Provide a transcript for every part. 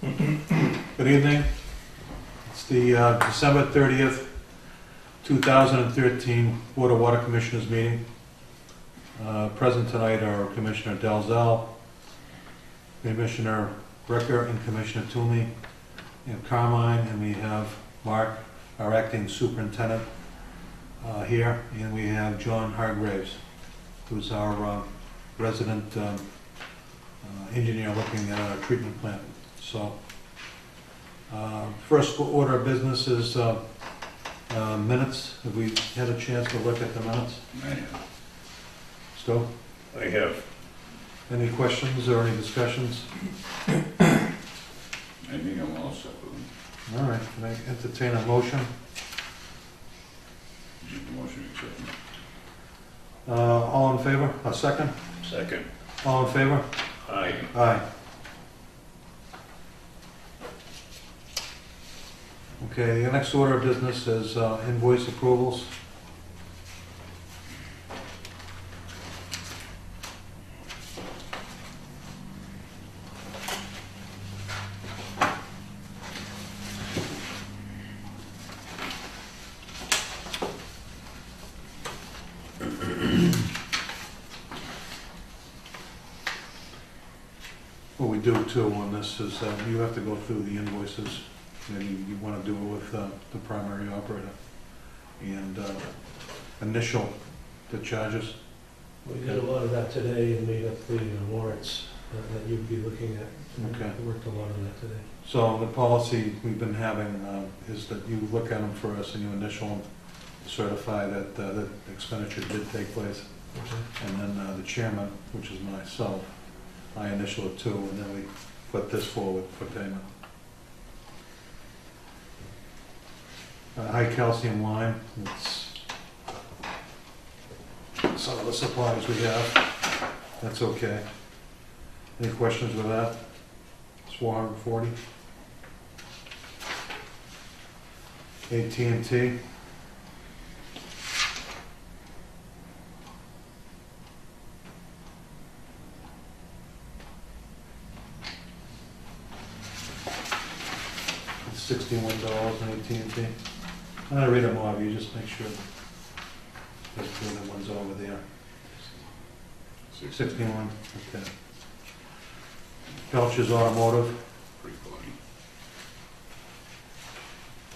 Good evening. It's the December 30th, 2013 Board of Water Commissioners meeting. Present tonight are Commissioner Dalzell, Commissioner Ricker, and Commissioner Toomey, and Carmine, and we have Mark, our acting superintendent, here, and we have John Hargraves, who's our resident engineer looking at our treatment plant. So, first order of business is minutes. Have we had a chance to look at the minutes? I have. Stowe? I have. Any questions or any discussions? I think I'm all set with them. All right, can I entertain a motion? Make the motion accepted. All in favor? A second? Second. All in favor? Aye. Aye. Okay, the next order of business is invoice approvals. What we do too on this is you have to go through the invoices, and you want to do it with the primary operator and initial the charges. We did a lot of that today and made up the warrants that you'd be looking at. Okay. We worked a lot on that today. So the policy we've been having is that you look at them for us and you initial them, certify that the expenditure did take place, Okay. and then the chairman, which is myself, I initial it too, and then we put this forward for payment. High calcium lime, it's some of the supplies we have, that's okay. Any questions with that? It's 440. AT&T. It's $61 in AT&T. I'm gonna read them all, you just make sure that the one's over there. 61, okay. Belcher's Automotive, 340.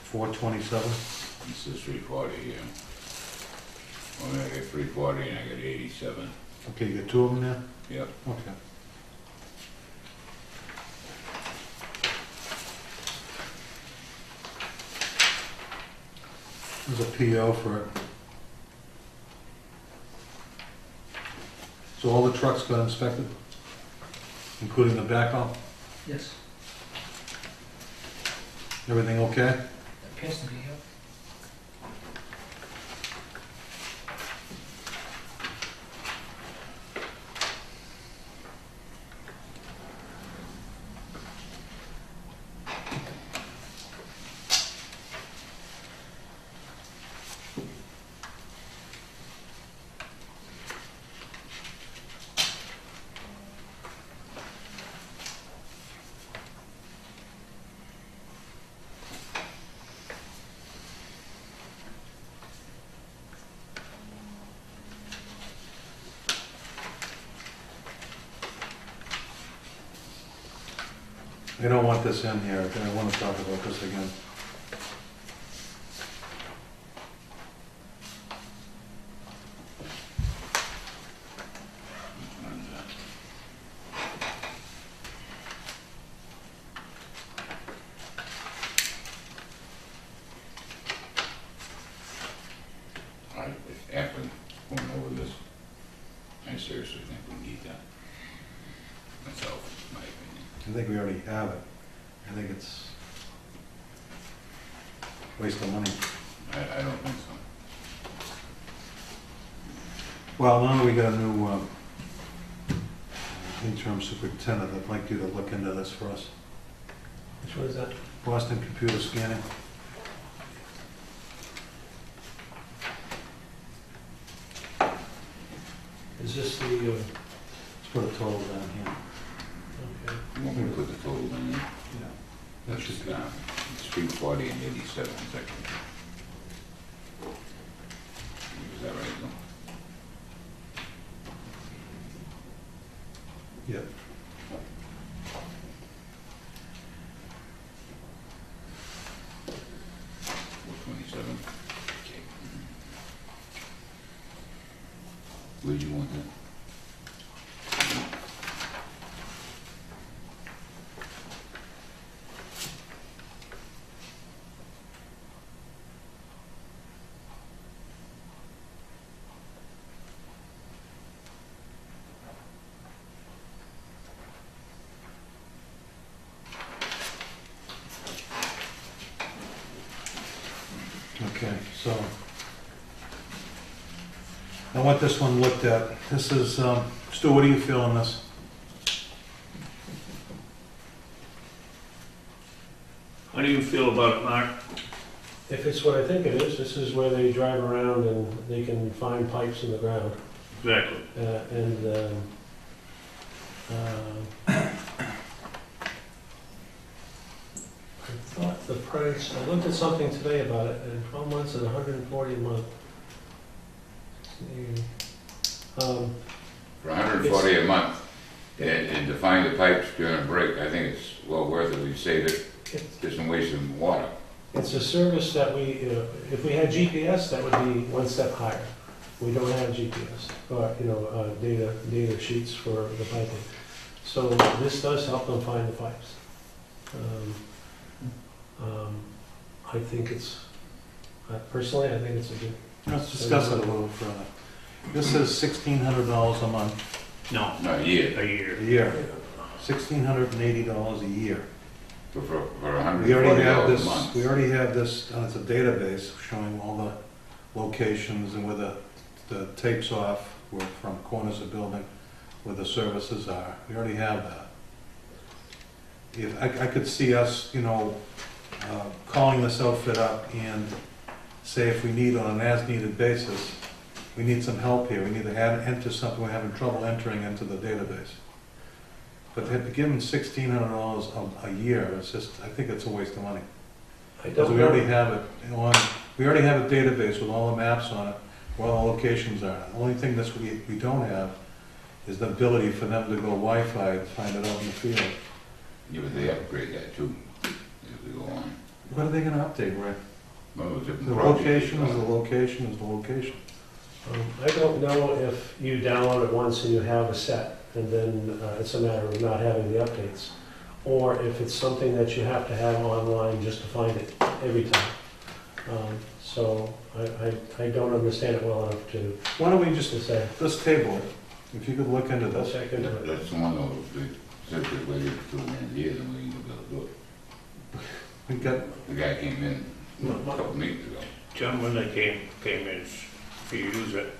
427. This is 340, yeah. Well, I got 340 and I got 87. Okay, you got two of them there? Yep. Okay. There's a PO for it. So all the trucks got inspected, including the backhoe? Yes, Everything okay? appears to be, yeah. I don't want this in here, I want to talk about this again. And, after going over this, I seriously think we need that. Myself, my opinion. I think we already have it. I think it's waste of money. I don't think so. Well, now that we got a new interim superintendent, I'd like you to look into this for us. Which one is that? Boston Computer Scanning. Is this the, Let's put a total down here. okay. You want me to put the total in there? Yeah. That should be. Street 40 and 87 section. Is that right, Bill? Yeah. Okay. Where'd you want that? Okay, so I want this one looked at. This is, Stu, what do you feel on this? How do you feel about it, Mark? If it's what I think it is, this is where they drive around and they can find pipes in the ground. Exactly. I thought the price, I looked at something today about it, and 12 months at 140 a month. For 140 a month, and to find the pipes during a break, I think it's well worth it. We save it, there's some waste of water. It's a service that we, if we had GPS, that would be one step higher. We don't have GPS, or, data sheets for the piping. So this does help them find the pipes. I think it's, personally, I think it's a good. Let's discuss it a little further. This is $1,600 a month, No, No, a year. a year. a year. $1,680 a year. For We already have $140 a this, month. we already have this, it's a database showing all the locations and where the tapes off, where from corners of building, where the services are. We already have that. If, I could see us, calling this outfit up and say if we need on an as-needed basis, we need some help here, we need to enter something, we're having trouble entering into the database. But to give them $1,600 a year, it's just, I think it's a waste of money. I Because don't we already know. have it on, we already have a database with all the maps on it, where all the locations are. The only thing that we don't have is the ability for them to go Wi-Fi and find it out in the field. Yeah, but they upgrade that too, as we go on. What are they gonna update, Ray? Well, different The projects. location is the location is the location. I don't know if you download it once and you have a set, and then it's a matter of not having the updates, or if it's something that you have to have online just to find it every time. So I don't understand it well enough to Why don't we just, say. this table, if you could look into I'll this. check into it. That's the one though, they said they waited 2 years and we ain't gonna be able to do it. We got, The guy came in a couple meetings ago. John, when they came in, if you use it,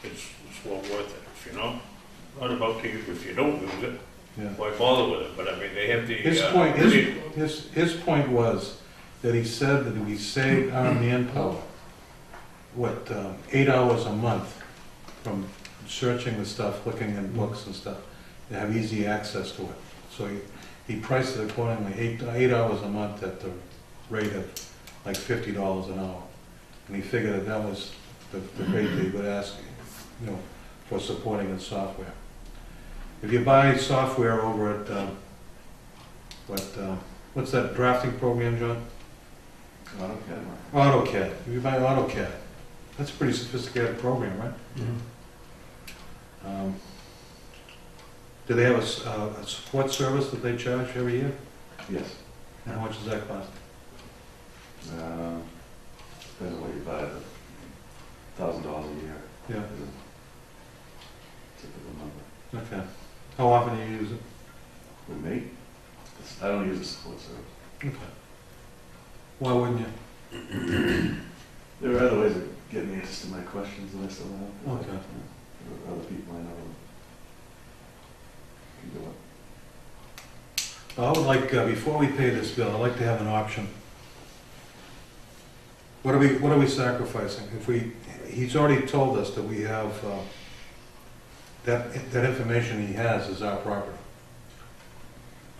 it's well worth it, if you know. Not about to you, if you don't use it, yeah. why bother with it? But I mean, they have the. His point, his point was that he said that we save our manpower, 8 hours a month from searching the stuff, looking in books and stuff, to have easy access to it. So he priced it accordingly, 8 hours a month at the rate of like $50 an hour. And he figured that was the rate that he would ask, for supporting his software. If you buy software over at, what's that drafting program, John? AutoCAD. If you buy AutoCAD, that's a pretty sophisticated program, right? Mhm. Do they have a support service that they charge every year? Yes. And how much does that cost? Depends on what you buy, $1,000 a year Yeah, is a typical number. okay. How often do you use it? With me, I don't use a support service. Okay. Why wouldn't you? There are other ways of getting answers to my questions that I still have. Okay. There are other people I know who can do it. I would like, before we pay this bill, I'd like to have an option. What are we sacrificing? He's already told us that we have, that information he has is our property.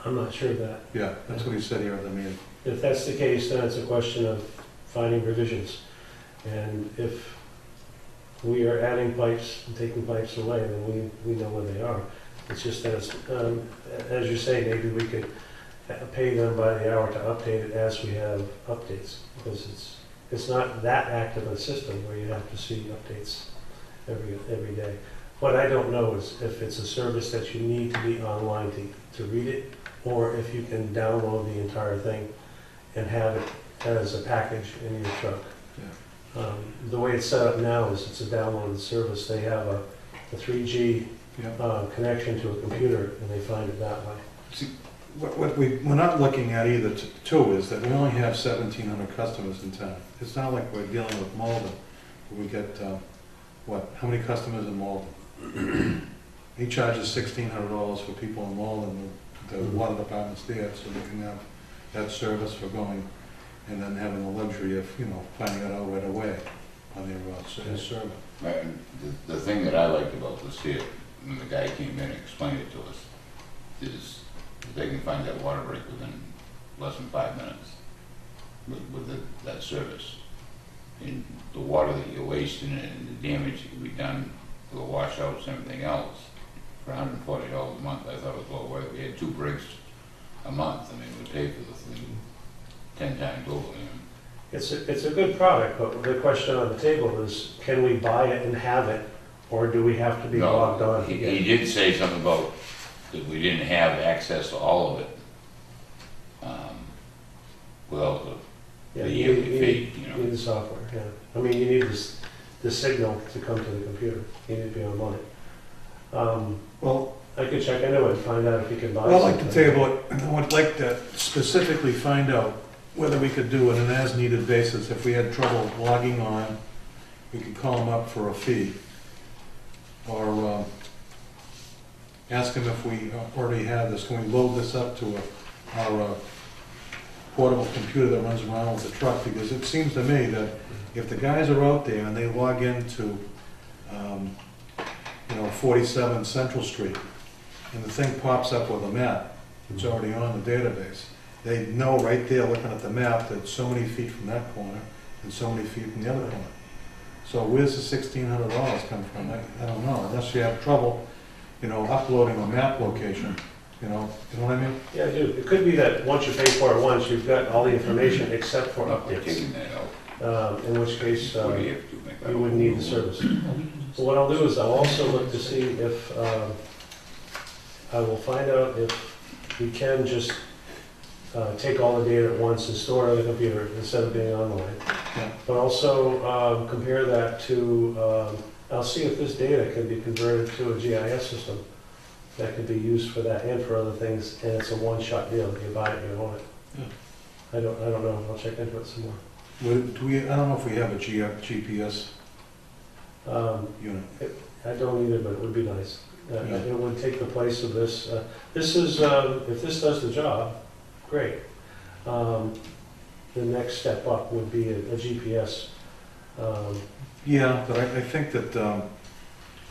I'm not sure of that. Yeah, that's what he said here at the meeting. If that's the case, then it's a question of finding revisions. And if we are adding pipes and taking pipes away, then we know where they are. It's just that, as you say, maybe we could pay them by the hour to update it as we have updates, because it's not that active a system where you have to see updates every day. What I don't know is if it's a service that you need to be online to read it, or if you can download the entire thing and have it as a package in your truck. The way it's set up now is it's a downloaded service. They have a 3G Yeah. connection to a computer, and they find it that way. See, what we're not looking at either, too, is that we only have 1,700 customers in town. It's not like we're dealing with Malden, where we get, how many customers in Malden? He charges $1,600 for people in Malden, the water department's there, so they can have that service for going, and then having the luxury of, finding it out right away on their server. Right, and the thing that I liked about this here, when the guy came in and explained it to us, is that they can find that water break within less than 5 minutes with that service. And the water that you're wasting and the damage that can be done for the washouts and everything else, for $140 a month, I thought it was well worth it. We had 2 breaks a month. I mean, we paid for the thing 10 times over. It's a good product, but the question on the table is, can we buy it and have it, or do we have to be logged on? He did say something about that we didn't have access to all of it without the yearly fee, You need the software, yeah. I mean, you need the signal to come to the computer. You need to be online. Well, I could check into it and find out if you can buy I'd like to something. table it, and I would like to specifically find out whether we could do it on an as-needed basis. If we had trouble logging on, we could call them up for a fee. Or ask them if we already have this, can we load this up to our portable computer that runs around with the truck? Because it seems to me that if the guys are out there and they log into 47 Central Street, and the thing pops up with a map, it's already on the database. They know right there, looking at the map, that so many feet from that corner and so many feet from the other corner. So where's the $1,600 come from? I don't know, unless you have trouble, uploading a map location, you know what I mean? Yeah, I do. It could be that once you pay for it once, you've got all the information except for updates. taking that out. In which case, What do you have to make that? you wouldn't need the service. So what I'll do is I'll also look to see if, I will find out if we can just take all the data at once and store it on the computer instead of being online. Yeah. But also compare that to, I'll see if this data can be converted to a GIS system that could be used for that and for other things, and it's a one-shot deal. You buy it, you own it. Yeah. I don't know. I'll check into it some more. I don't know if we have a GPS unit. I don't either, but it would be nice. Yeah. It would take the place of this. This is, if this does the job, great. The next step up would be a GPS. Yeah, but I think that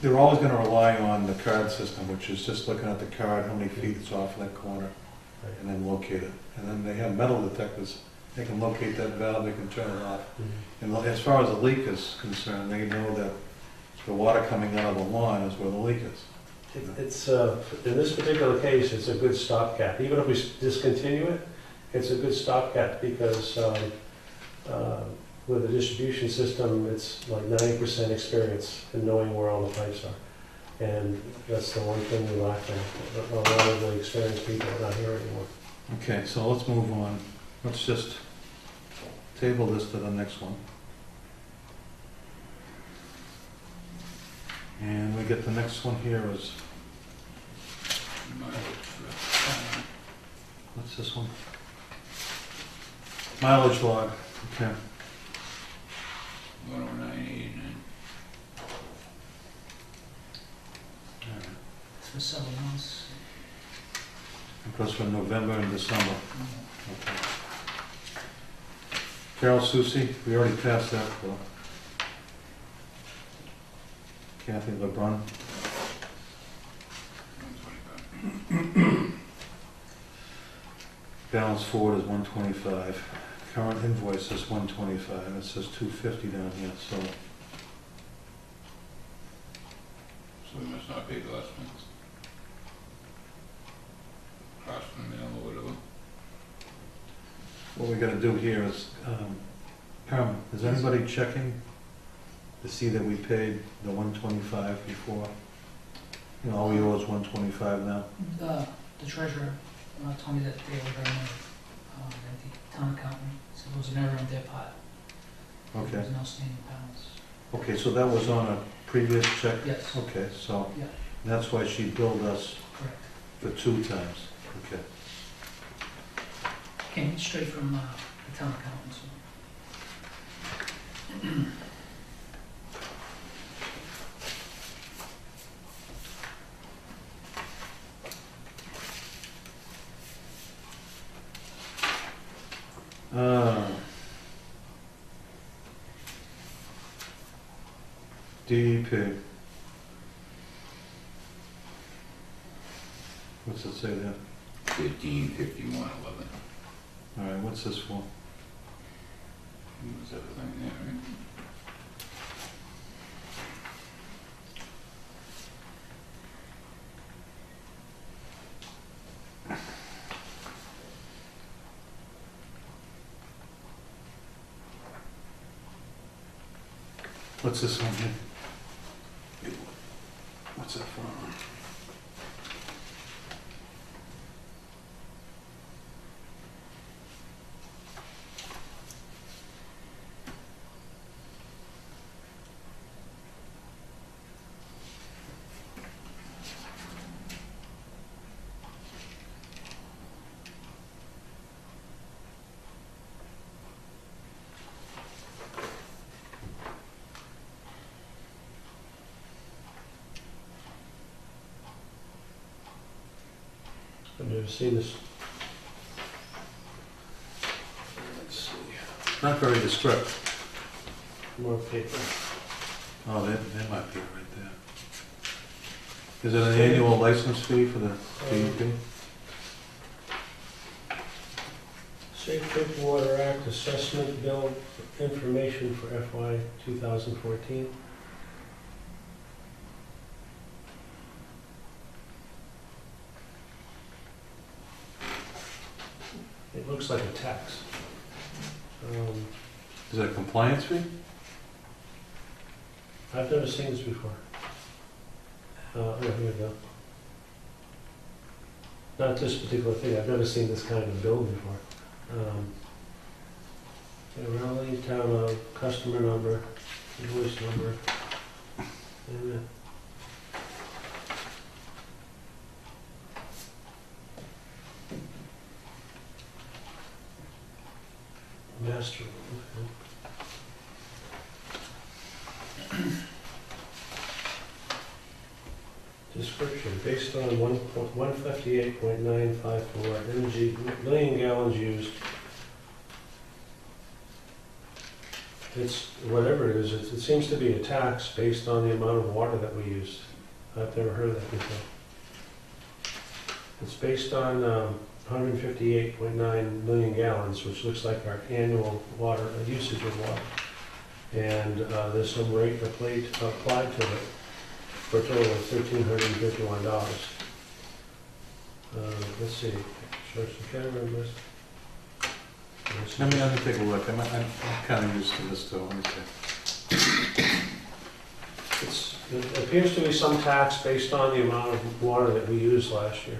they're always going to rely on the card system, which is just looking at the card, how many feet it's off that corner, Right. and then locate it. And then they have metal detectors. They can locate that valve, they can turn it off. And as far as the leak is concerned, they know that the water coming out of the lawn is where the leak is. It's, in this particular case, it's a good stopgap. Even if we discontinue it, it's a good stopgap because with a distribution system, it's like 90% experience in knowing where all the pipes are. And that's the one thing we lack now. A lot of the experienced people are not here anymore. Okay, so let's move on. Let's just table this to the next one. And we get the next one here is, what's this one? Mileage log, okay. 109.89. It's for several months. It goes for November and December. Okay. Carol Susi, we already passed that for Kathy LeBrun. 125. Balance forward is 125. Current invoice is 125. It says 250 down here, so So we must not pay the last month's cost from the mail or whatever. what we gotta do here is, Carmen, is anybody checking to see that we paid the 125 before? You know, all we owe is 125 now? The treasurer told me that they were going to, the town accountant, so there was an error on their part. There Okay, was an outstanding balance. okay, so that was on a previous check? Yes, Okay, so yeah, that's why she billed us correct. for 2 times. Okay. Came straight from the town accountant, so. DEP. What's it say there? 1551.11. All right, what's this for? Was everything there, right? What's this one here? What's that for? I've never seen this. Let's see, Not very descriptive. more paper. Oh, that might be it right there. Is it an annual license fee for the DEP? Safe Drinking Water Act Assessment Bill Information for FY 2014. It looks like a tax. Is it a compliance fee? I've never seen this before. Yeah, here we go. Not this particular thing, I've never seen this kind of bill before. Raleigh, town of, customer number, invoice number. And, master, okay. Description, based on 158.954 energy, million gallons used. It's, whatever it is, it seems to be a tax based on the amount of water that we used. I've never heard of that before. It's based on 158.9 million gallons, which looks like our annual water, usage of water. And there's some rate applied to it for a total of $1,351. Let's see, show some camera on this. Let me take a look. I'm kind of used to this too. Let me see. It appears to be some tax based on the amount of water that we used last year.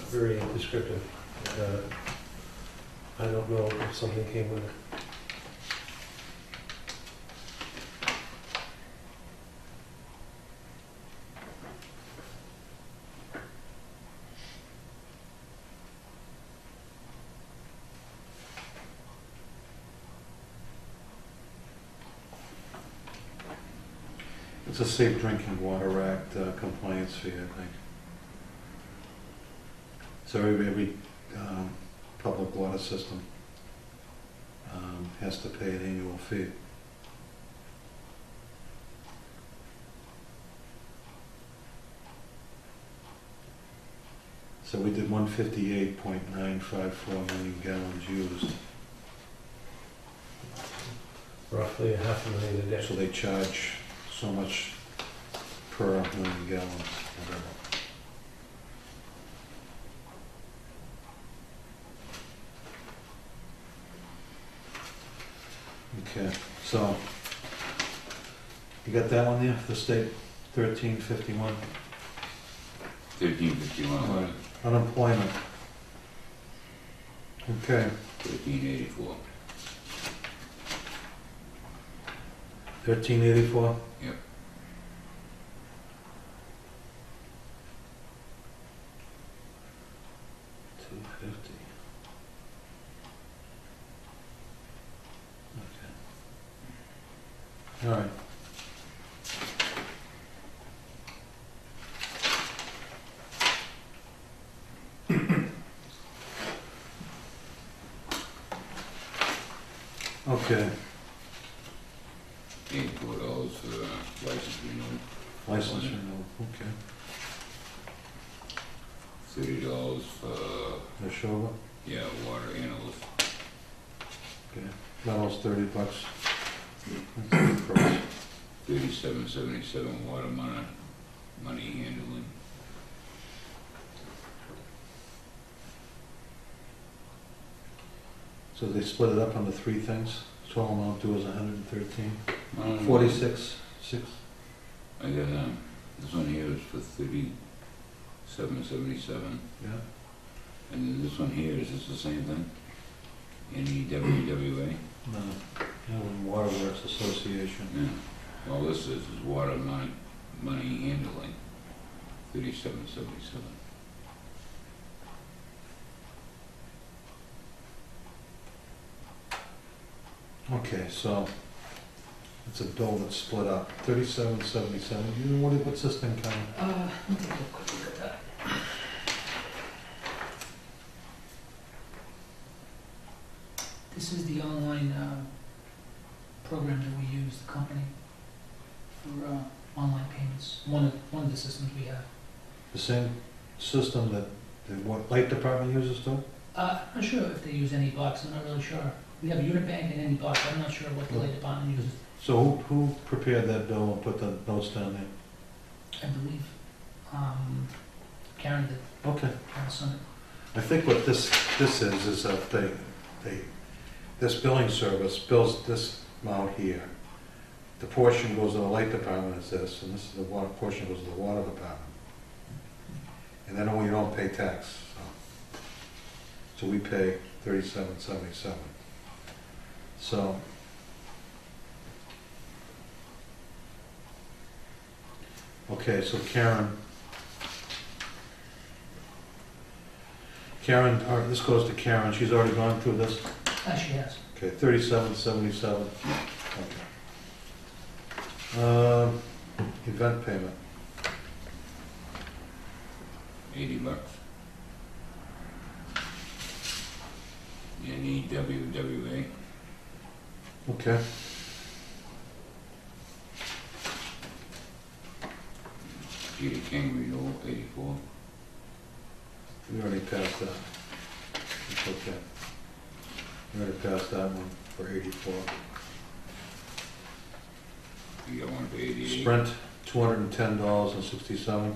Very descriptive. I don't know if something came with it. It's a Safe Drinking Water Act compliance fee, I think. So every public water system has to pay an annual fee. So we did 158.954 million gallons used. Roughly 500,000 a day. So they charge so much per million gallons, whatever. Okay, so, you got that one there, the state, 1351, 1351, unemployment. Okay, 1384. 1384? Yep. $250. Okay. All right. Okay, $84 for license renewal. license renewal, okay. $30 for, Neshoba, yeah, water analyst. okay. Metals, $30. That's a good price. $37.77 water money handling. So they split it up into three things. Total amount due is 113. 46. 46, 6. I got, this one here is for $37.77. Yeah. And then this one here, is this the same thing? NEWWA? No, Inland Waterworks Association. Yeah. All this is water money handling, $37.77. Okay, so it's a bill that's split up. 37.77. You know what's this thing kind of? Let me take a quick look at that. This is the online program that we use, the company, for online payments. One of the systems we have. The same system that the light department uses too? I'm not sure if they use any box. I'm not really sure. We have Unibank and any box. I'm not sure what the light department uses. So who prepared that bill and put the notes down there? I believe Karen did. Okay. Karen Summit. I think what this is that this billing service bills this amount here. The portion goes to the light department is this, and this is the water portion goes to the water department. And then we don't pay tax, so we pay $37.77. So okay, so Karen, all right, this goes to Karen. She's already gone through this. She has. Okay, 37.77. Okay. Event payment. $80. NEWWA. Okay. Peter King renewal, 84. We already passed that. It's okay. We already passed that one for 84. You got one for 88. Sprint, $210.67.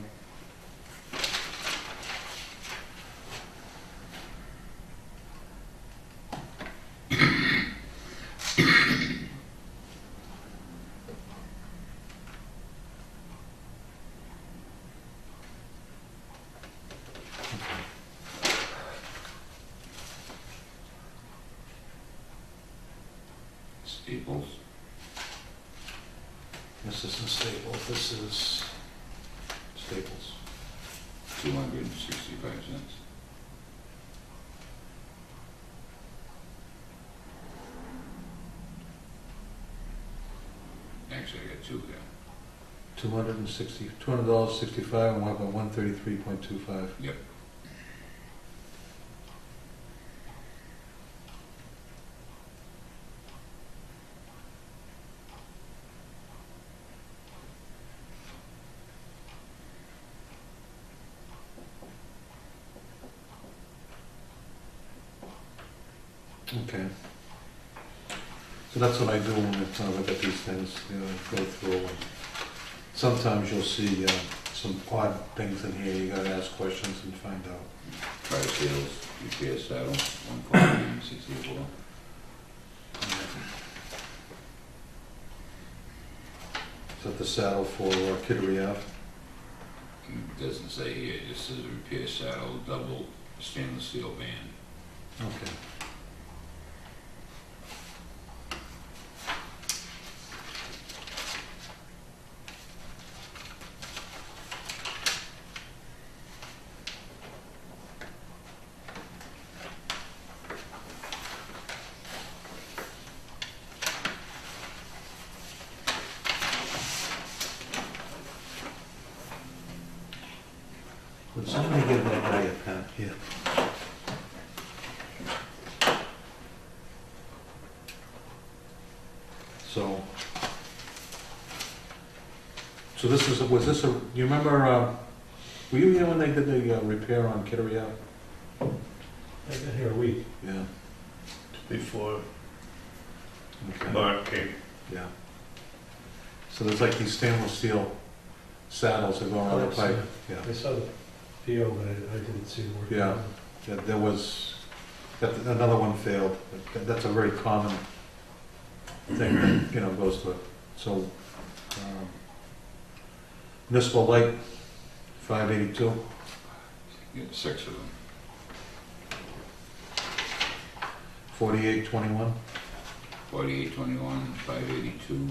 Staples, This isn't Staples, this is Staples. 265 cents. Actually, I got two there. $200.65, and we'll have a 133.25. Yep. Okay. So that's what I do when I look at these things, you know, go through. And sometimes you'll see some odd things in here, you gotta ask questions and find out. Prior sales, repair saddle, 149.64. Is that the saddle for Kittery Ave? It doesn't say here, it just says repair saddle, double stainless steel band. Okay. Would somebody give that guy a pen? Here. So this is, was this a, you remember, were you here when they did the repair on Kittery Ave? I've been here a week. Yeah. Before Okay. Mark came. Yeah. So there's like these stainless steel saddles that go around the pipe. Yeah. I saw the PO, but I didn't see the work. Yeah. There was, another one failed. That's a very common thing that, you know, goes to it. So, municipal light, 582. Get 6 of them. 4821. 4821, 582,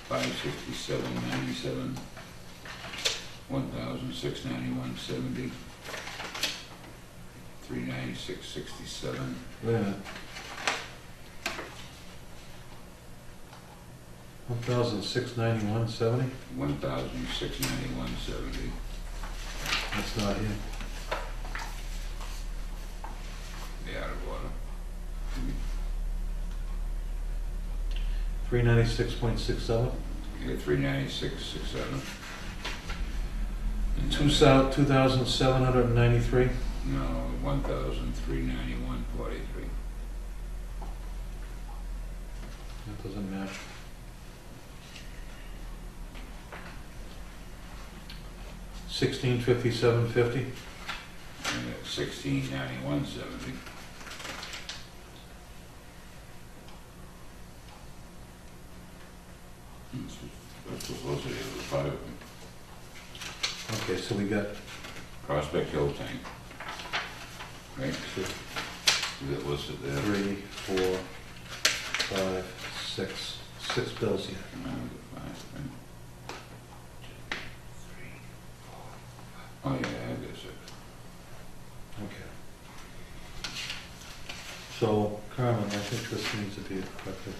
567.97, 1,691.70, 396.67. Yeah. 1,691.70. 1,691.70. That's not here. The out of water. 396.67. You got 396.67. 2,793. No, 1,391.43. That doesn't match. $1657.50. And at 1691.70. That's supposed to be the 5 of them. Okay, so we got Prospect Hill tank. Right? two, Is it listed there? 3, 4, 5, 6, 6 bills here. Oh, yeah, I have this. Okay. So, Carmen, I think this needs to be corrected.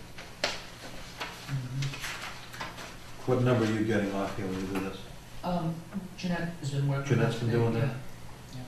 What number are you getting off here when you do this? Jeanette has been working. Jeanette's on been it, doing that? yeah. Yeah.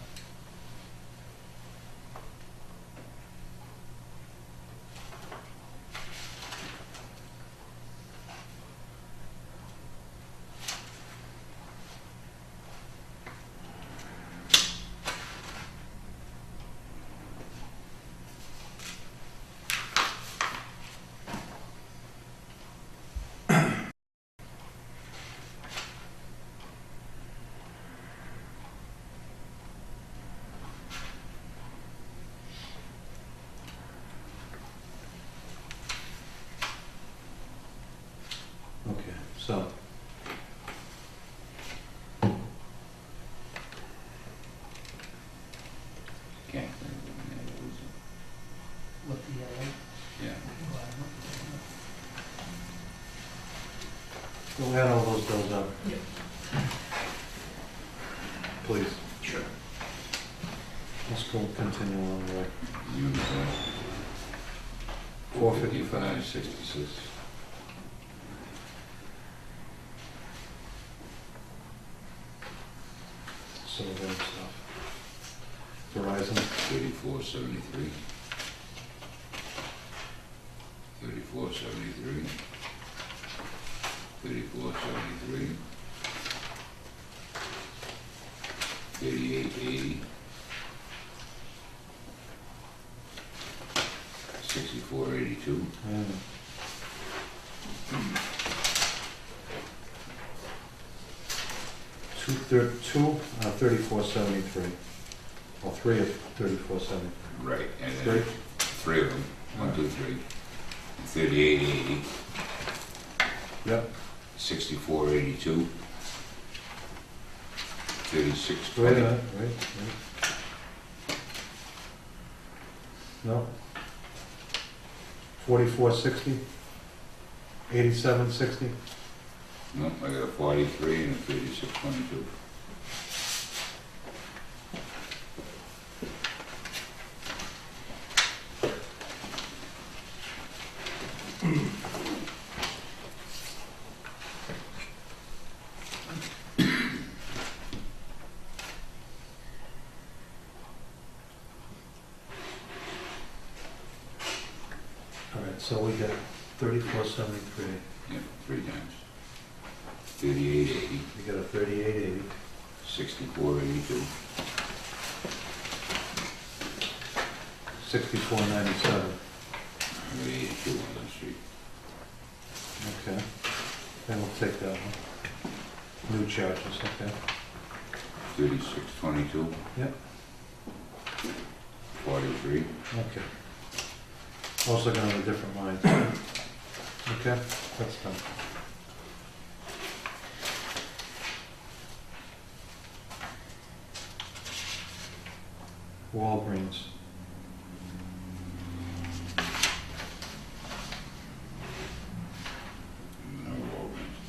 Okay, so, Okay. What the, Yeah. we'll add all those bills up. Yep. Please. Sure. Let's go continue on the way. Uniform. 455. 66. So then stuff. Verizon, 34.73. 34.73. 34.73. 88.80. $64.82. And 3473. Well, three of 3473. Right, and Three? then three of them, 1, 2, 3. 38.80, Yep. 64.82, Wait a 36.20. minute, wait. No. 4460. 8760. No, I got a 43 and a 36.22. All right, so we got 3473. Yep, 3 times. 38.80, We got a 3880. 64.82, 6497. I got 82 on the street. Okay. Then we'll take that one. New charges, okay. 36.22. Yep. 43. Okay. Also gonna have a different line. Okay, that's done. Walgreens. No Walgreens.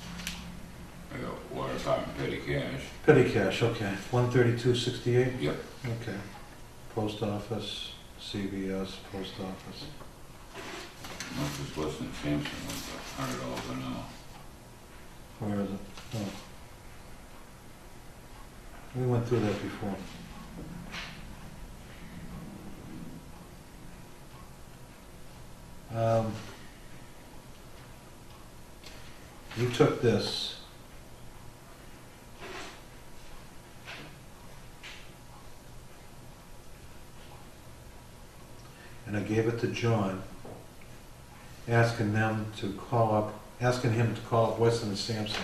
I got water department petty cash. Petty cash, okay. 13268. Yep. Okay. Post office, CVS, post office. No, this wasn't Sampson, it was $100 an hour. Where is it? Oh. We went through that before. You took this. And I gave it to John, asking him to call up Weston and Sampson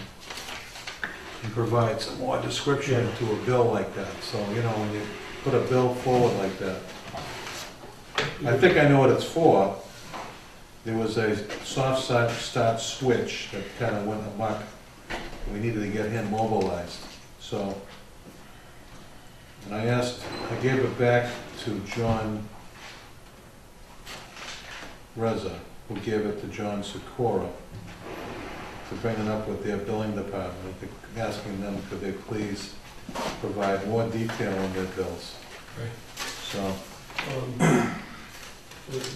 and provide some more description to a bill like that. So, you know, when you put a bill forward like that, I think I know what it's for. There was a soft start switch that kind of went amok. We needed to get him mobilized. So, and I gave it back to John Reza, who gave it to John Sikora to bring it up with their billing department, asking them could they please provide more detail on their bills. Right. So,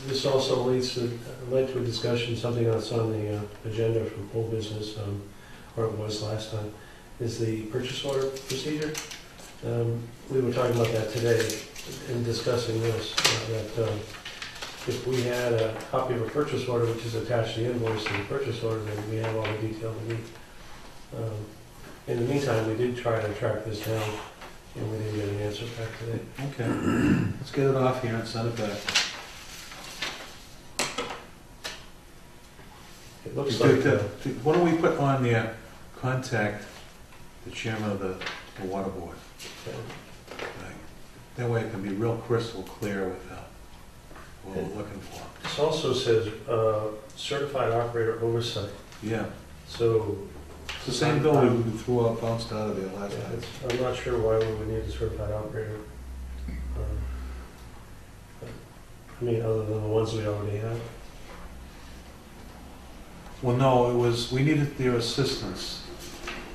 This also led to a discussion, something that's on the agenda from old business, or it was last time, is the purchase order procedure. We were talking about that today in discussing this, that if we had a copy of a purchase order which is attached to the invoice and the purchase order, then we have all the detail we need. In the meantime, we did try to track this down, and we didn't get an answer back today. okay, let's get it off here and send it back. It looks like, Why don't we put on there, contact the chairman of the water board? Right. That way it can be real crystal clear with what we're looking for. this also says certified operator oversight, Yeah, so it's the same bill we threw out, bounced out of there last yeah, time. I'm not sure why we would need a certified operator. I mean, other than the ones we already have. Well, no, we needed their assistance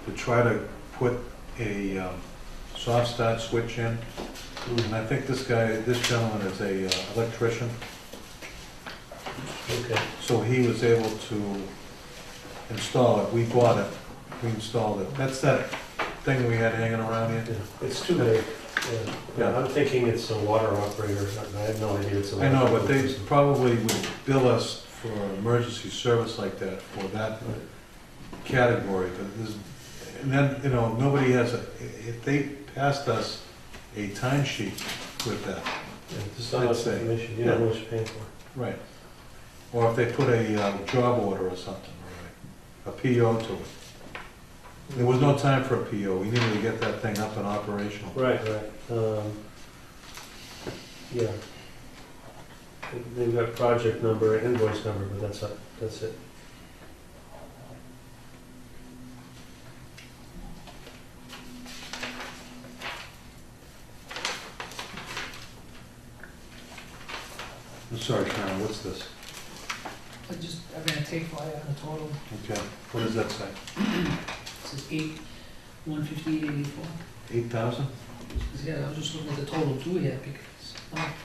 to try to put a soft start switch in. And I think this gentleman is a electrician, Okay. so he was able to install it. We bought it, we installed it. That's that thing we had hanging around here. Yeah, it's too big. Yeah. Yeah. I'm thinking it's a water operator. I have no idea it's a I water know, but they operator. probably would bill us for emergency service like that, for that category. But and then, you know, nobody has if they passed us a timesheet with that. Yeah, just not much I'd say. information. You don't know what you're paying for. Right. Or if they put a job order or something, or a PO to it. There was no time for a PO, we needed to get that thing up and operational. Right. Yeah. They've got project number, invoice number, but that's it. I'm sorry, Karen, what's this? I ran a tape file on the total, Okay, what does that say? it says 158.84. 8,000? Yeah, I was just looking at the total due here, because,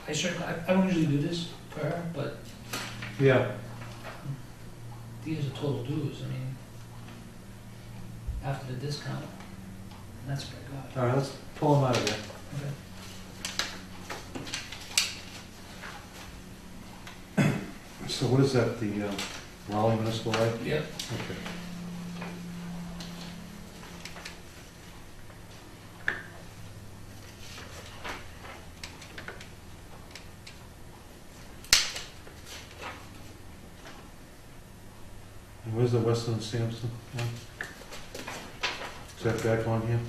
I don't usually do this per, but Yeah. these are total dues, I mean, after the discount, that's what I got. All right, let's pull them out of there. Okay. So what is that, the Raleigh Municipal Light? Yep. Okay. And where's the Westland Sampson one? Is that back on here?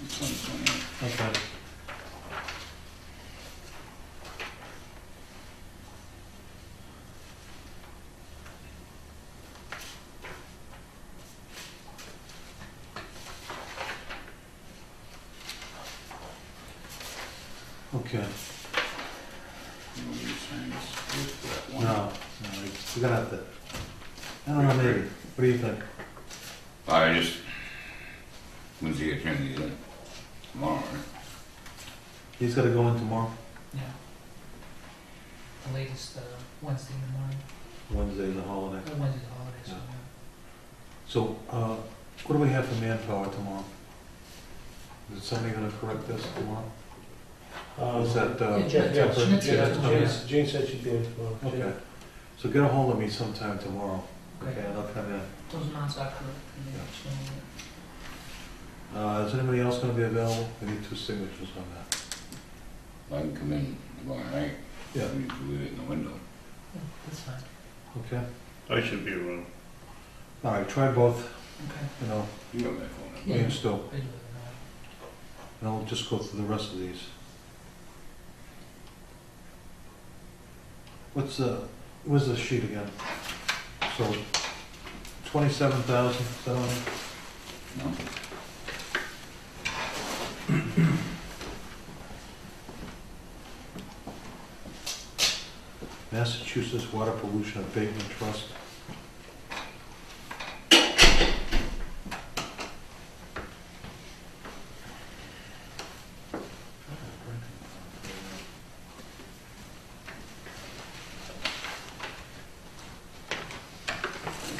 2028. Okay. Okay, You want me to sign this with that one? no, we're gonna have to, I don't know, maybe, what do you think? I just, when's he gonna turn these in? Tomorrow, right? He's gotta go in tomorrow, Yeah. The latest, Wednesday in the morning, Wednesday, the holiday. Wednesday's the holiday, so, Yeah. yeah. So, what do we have for manpower tomorrow? Is somebody gonna correct this tomorrow? Is that, Yeah, Jean Jean- Jean said she'd be in tomorrow. okay, so get a hold of me sometime tomorrow, okay, Okay, and I'll come in. those amounts are correct, and then so, Is anybody else gonna be available? We need 2 signatures on that. I can come in tomorrow night. Yeah. We need to leave it in the window. yeah, that's fine, Okay, I should be around. all right, try both, okay. you know, You got my phone number. me and Stu, I do it and I'll just go through the rest of these. Where's the sheet again? So, 27,000, is that on it? No? Massachusetts Water Pollution Abatement Trust.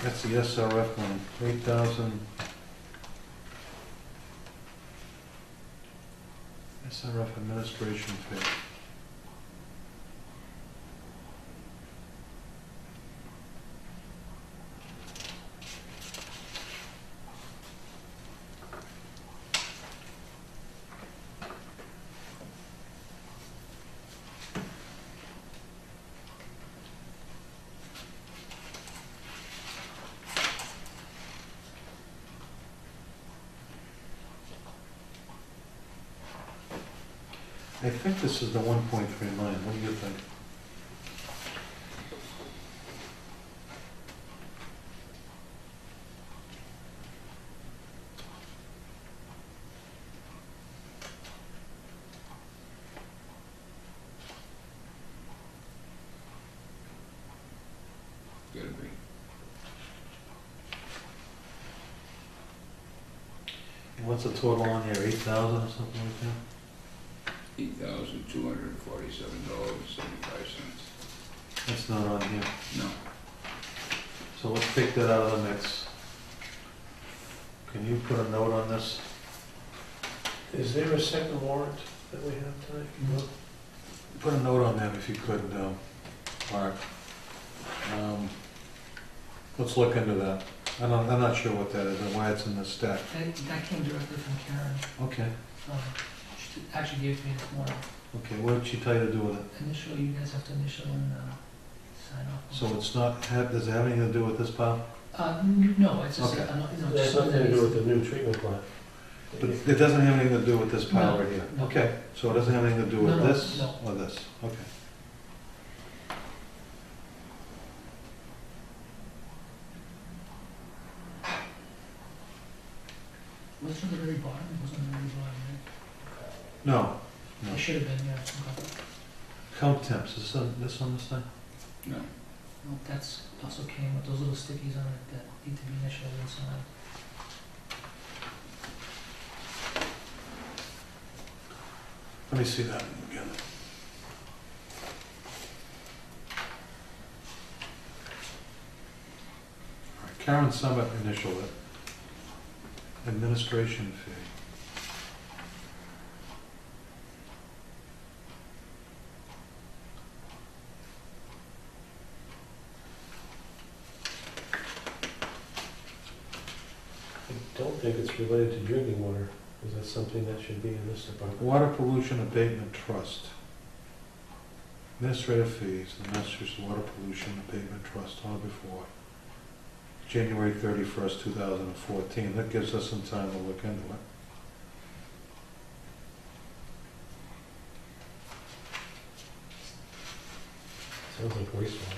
That's the SRF one, 8,000. SRF administration fee. I think this is the 1.3 million, what do you think? Gotta be. And what's the total on here, 8,000 or something like that? $8,247.75. That's not on here. No. So let's take that out of the mix. Can you put a note on this? Is there a second warrant that we have tonight? No. Put a note on that if you could, Mark. Let's look into that. I'm not sure what that is and why it's in this stack. That came directly from Karen, Okay, she actually gave it to me this morning. okay, what did she tell you to do with it? Initial, you guys have to initial and, sign off. So it's not, does it have anything to do with this pile? No, it's just, Okay. no, It it's has something nothing to that do needs. with the new treatment plant. But it doesn't have anything to do with this pile No, right here? no. Okay, so it doesn't have anything to do with No, no, this no. or this? Okay. Was it from the very bottom? It wasn't the very bottom, right? No, no. It should have been, yeah. Okay. Count temps, is this on this thing? No. Well, that's also came with those little stickies on it that need to be initialed and signed. Let me see that again. All right, Karen Summit initialed it. Administration fee. I don't think it's related to drinking water. Is that something that should be in this department? Water Pollution Abatement Trust. Administrative fees, the Massachusetts Water Pollution Abatement Trust on or before January 31st, 2014. That gives us some time to look into it. Sounds like wastewater.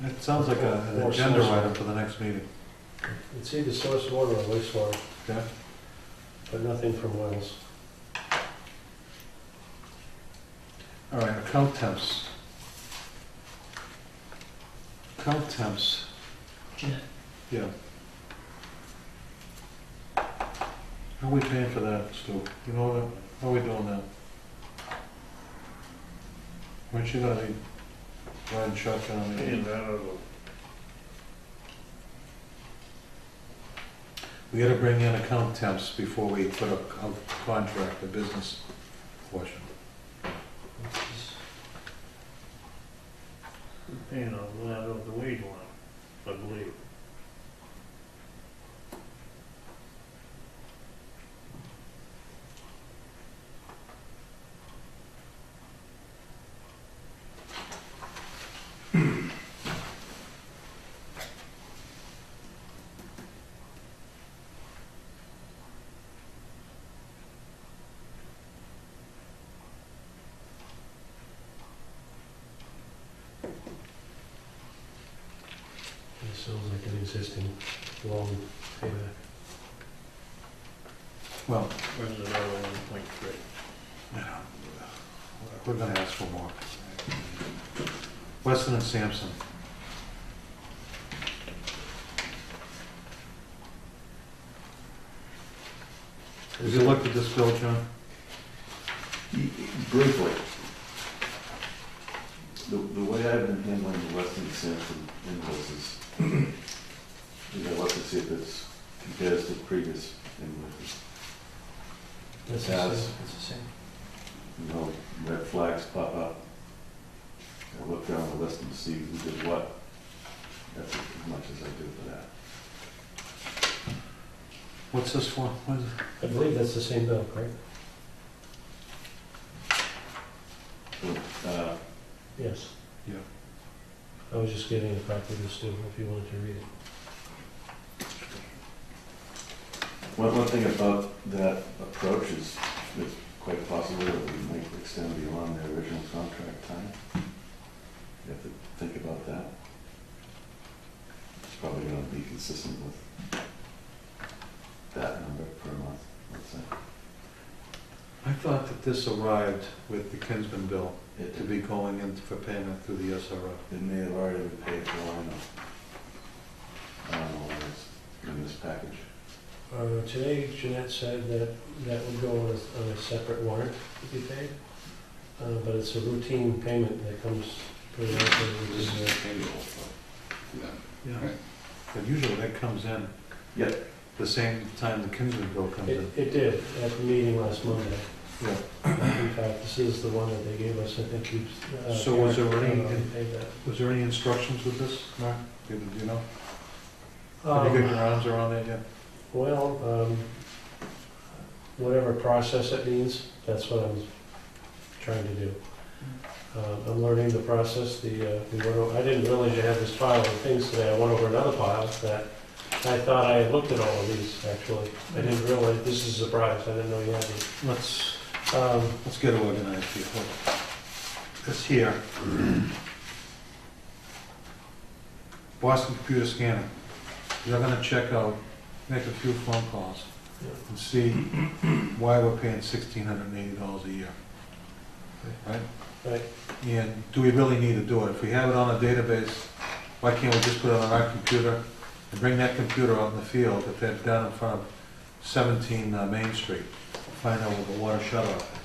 It sounds like an Or agenda source. item for the next meeting. It's either source water or wastewater, Okay? but nothing from wells. All right, account temps. Account temps, Jeanette, yeah. How are we paying for that, Stu? You know what, how are we doing that? Aren't you gonna be riding shotgun? Paying that out of We gotta bring in account temps before we put a contract, a business portion. paying out of the wage line, I believe. It sounds like an existing long payback. Well, Where's another 1.3? yeah, we're gonna ask for more. Weston and Sampson. Have you looked at this bill, John? Briefly, the way I've been handling the Weston Sampson invoices is I look to see if it compares to previous invoices. That's Yes. It's the same. You know, red flags pop up. I look down the list and see who did what. That's as much as I do for that. What's this for? What is it? I believe that's the same bill, correct? So, Yes. Yeah. I was just giving a copy of this too, if you wanted to read it. one thing about that approach is it's quite possible that we might extend beyond the original contract time. You have to think about that. It's probably gonna be consistent with that number per month, let's say. I thought that this arrived with the Kinsman bill It, to be going in for payment through the SRO. it may have already been paid for, I don't know where it's in this package. Today Jeanette said that that would go on a separate warrant to be paid, but it's a routine payment that comes pretty This often. is payroll for them. Yeah. Right. But usually that comes in Yep. the same time the Kinsman bill comes in. It did at the meeting last Monday. Yeah. In fact, this is the one that they gave us, I think you. So was there any- Paid that. Was there any instructions with this, Mark? Do you know? Have you got your arms around it yet? Well, whatever process it means, that's what I'm trying to do. I'm learning the process. I didn't realize you had this pile of things today. I went over another pile that I thought I had looked at all of these, actually. I didn't realize, this is a surprise, I didn't know you had these. Let's get organized here. Hold on. This here, Boston Computer Scanning. You're gonna check out, make a few phone calls and see why we're paying $1,680 a year. Right? Right. And do we really need to do it? If we have it on a database, why can't we just put it on our computer and bring that computer out in the field, if they're down in front of 17 Main Street, find out what the water shut-off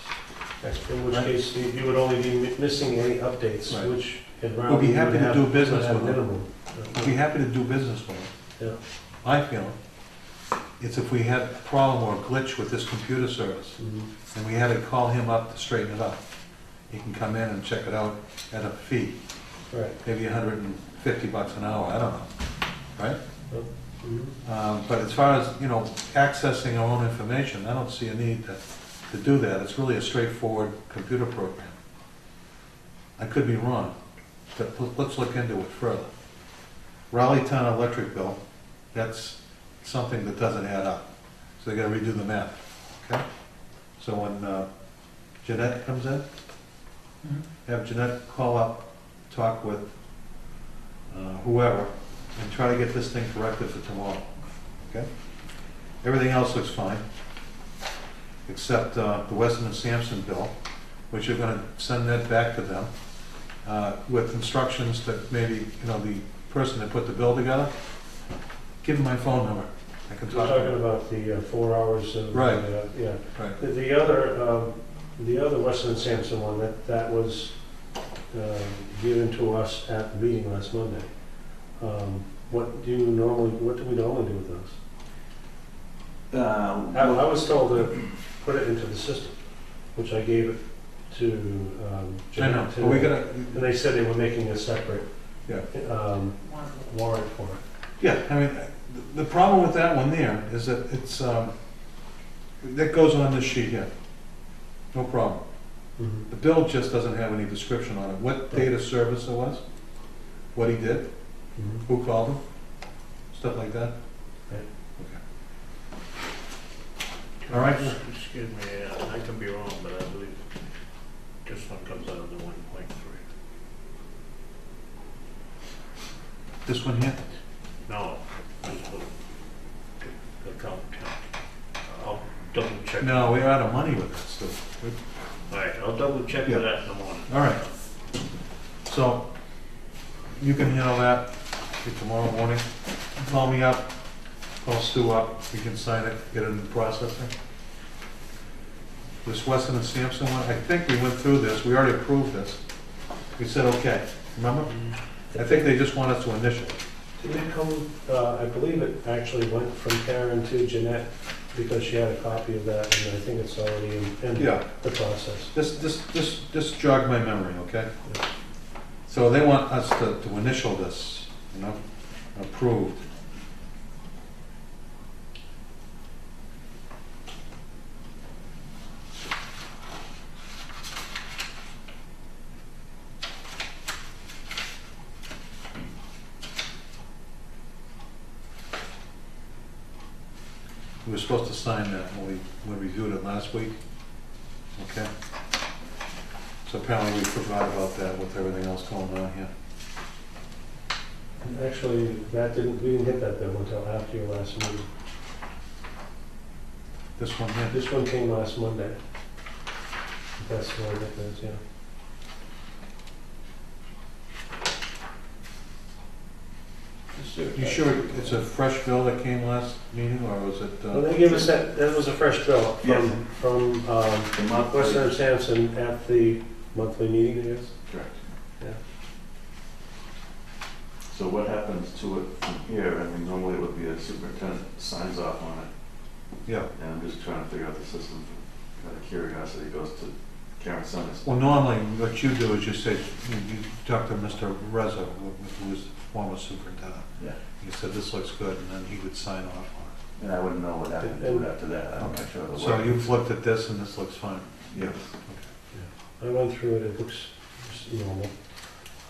is? In which case, you would only be missing any updates, Right. which in We'll round. be you happy would to have- do business would have with them. minimum. We'd be happy to do business with them. Yeah. My feeling is if we had a problem or a glitch with this computer service, Mhm. and we had to call him up to straighten it out, he can come in and check it out at a fee, Right. maybe $150 an hour, I don't know, right? Mhm. But as far as, accessing our own information, I don't see a need to do that. It's really a straightforward computer program. I could be wrong, but let's look into it further. Raleigh Town electric bill, that's something that doesn't add up. So they gotta redo the math, okay? So when Jeanette comes in, Mhm. have Jeanette call up, talk with whoever, and try to get this thing corrected for tomorrow, okay? Everything else looks fine, except the Weston and Sampson bill, which you're gonna send that back to them with instructions that maybe, the person that put the bill together, give them my phone number. I can We're talk to talking them. about the 4 hours of. Right. Yeah. Right. The other Weston and Sampson one, that was given to us at the meeting last Monday. What do we normally do with those? I was told to put it into the system, which I gave it to I know, Jeanette but we today. gotta, And they said they were making a separate yeah. warrant for it. Yeah, I mean, the problem with that one there is that it's, that goes on this sheet here. No problem. Mhm. The bill just doesn't have any description on it. What data service it was, what he did, Mhm. who called him, stuff like that. Right. All right. Excuse me, I can be wrong, but I believe this one comes out of the 1.3. This one here? No, this one, the account. I'll double check. No, we're out of money with that stuff. All right, I'll double check Yeah. that in the morning. All right. So, you can handle that tomorrow morning. Call me up, call Stu up, we can sign it, get it in processing. This Weston and Sampson one, I think we went through this, we already approved this. We said, okay, remember? I think they just want us to initial it. Didn't it come, I believe it actually went from Karen to Jeanette because she had a copy of that, and I think it's already in Yeah. the process. This jogged my memory, okay? So they want us to initial this, approved. We were supposed to sign that when we reviewed it last week, okay? So apparently we forgot about that with everything else going on here. Actually, we didn't get that bill until after your last meeting. This one here, This one came last Monday. That's the one that is, yeah. you sure it's a fresh bill that came last meeting, or was it? Well, they gave us that was a fresh bill Yes. from The monthly- Weston and Sampson at the monthly meeting, I guess. Correct. Yeah. So what happens to it from here? I mean, normally it would be a superintendent signs off on it, Yeah, and I'm just trying to figure out the system. Out of curiosity, goes to Karen Summers. well, normally what you do is you say, you talk to Mr. Reza, who was the former superintendent. Yeah. You said, this looks good, and then he would sign off on And I wouldn't know what happened to it after that. I'm Okay. not sure of the it. So work. you've looked at this, and this looks fine? Yes. I went through it, it looks normal.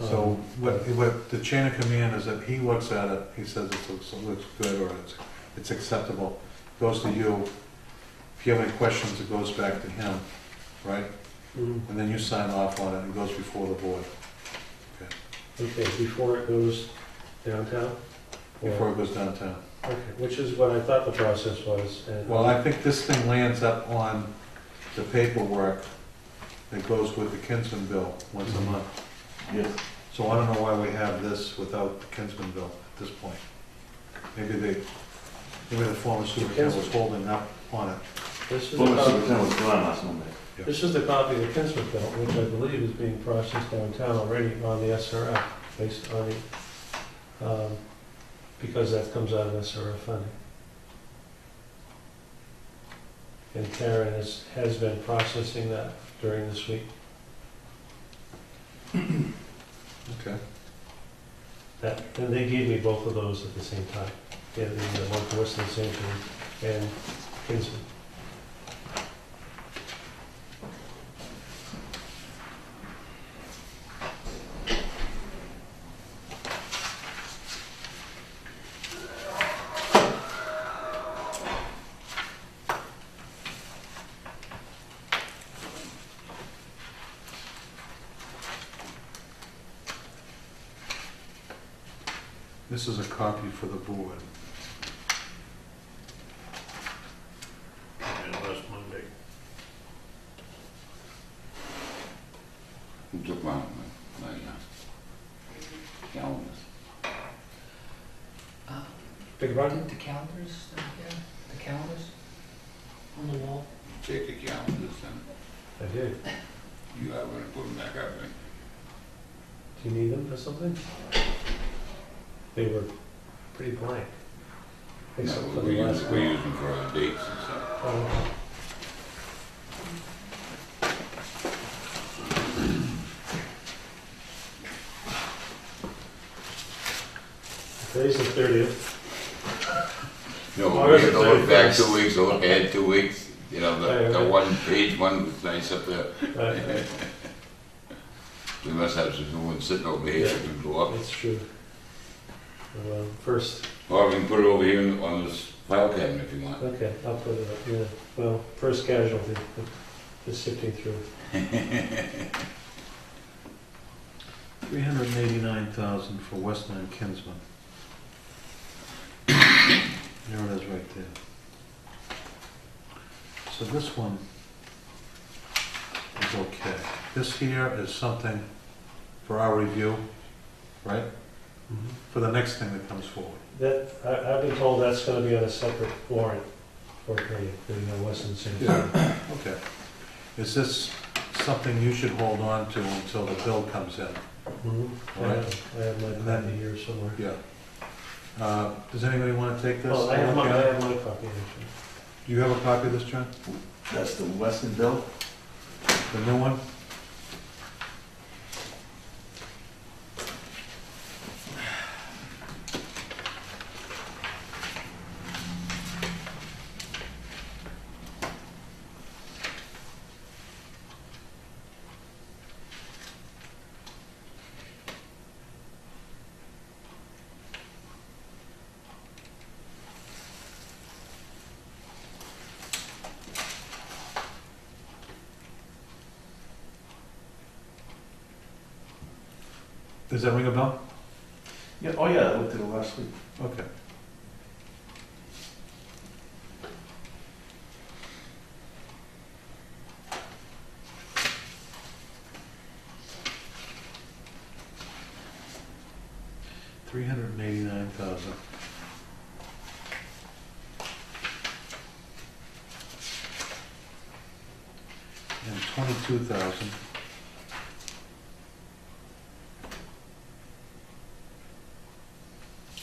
So But what the chain of command is that he looks at it, he says it looks good or it's acceptable, goes to you. If you have any questions, it goes back to him, right? Mhm. And then you sign off on it and it goes before the board, Okay, before it goes downtown? Or- before it goes downtown. Okay, which is what I thought the process was, and. Well, I think this thing lands up on the paperwork that goes with the Kinsman bill once a month. Yes. So I don't know why we have this without the Kinsman bill at this point. Maybe the former superintendent was holding up on it. This is Former the copy, superintendent was gone last Monday. this is the copy of the Kinsman bill, which I believe is being processed downtown already on the SRF, based on the, because that comes out of SRF funding. And Karen has been processing that during this week. Okay. And they gave me both of those at the same time. Yeah, the one for Western St. John and Kinsman. This is a copy for the board. And last Monday. Who took my calendars? Big run? The calendars, yeah, the calendars on the wall. Check your calendars and I did. you are gonna put them back up, right? Do you need them for something? They were pretty blank. Except for No, the last we one. use them for our dates and stuff. Oh, Today's the 30th. No, we August have to look back 31st. 2 weeks, or look ahead 2 weeks, you know, Right, the right. one page one was nice up there. Right, We must have some new ones sitting over here that can go up. that's true. First, Or we can put it over here on this file cabinet if you want. okay, I'll put it up, yeah. Well, first casualty, just sifting through. 389,000 for Westland and Kinsman. There it is right there. So this one is okay. This here is something for our review, right? For the next thing that comes forward. That, I've been told that's gonna be on a separate warrant for the Western St. John. Okay. Is this something you should hold on to until the bill comes in? Mhm. Right. I have my copy here somewhere. Yeah. Does anybody want to take this? Well, I have Look my at it? copy actually. Do you have a copy of this, John? That's the Weston bill? The new one? Does that ring a bell? Yeah, oh yeah, I looked at it last week. Okay. $389,000. And 22,000.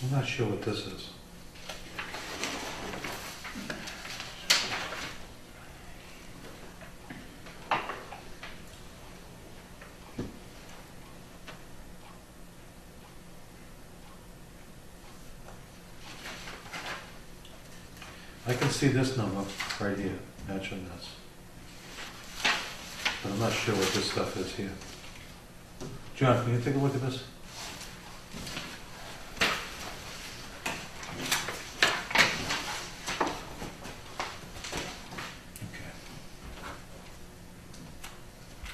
I'm not sure what this is. I can see this number right here, matching this. But I'm not sure what this stuff is here. John, can you take a look at this? Okay.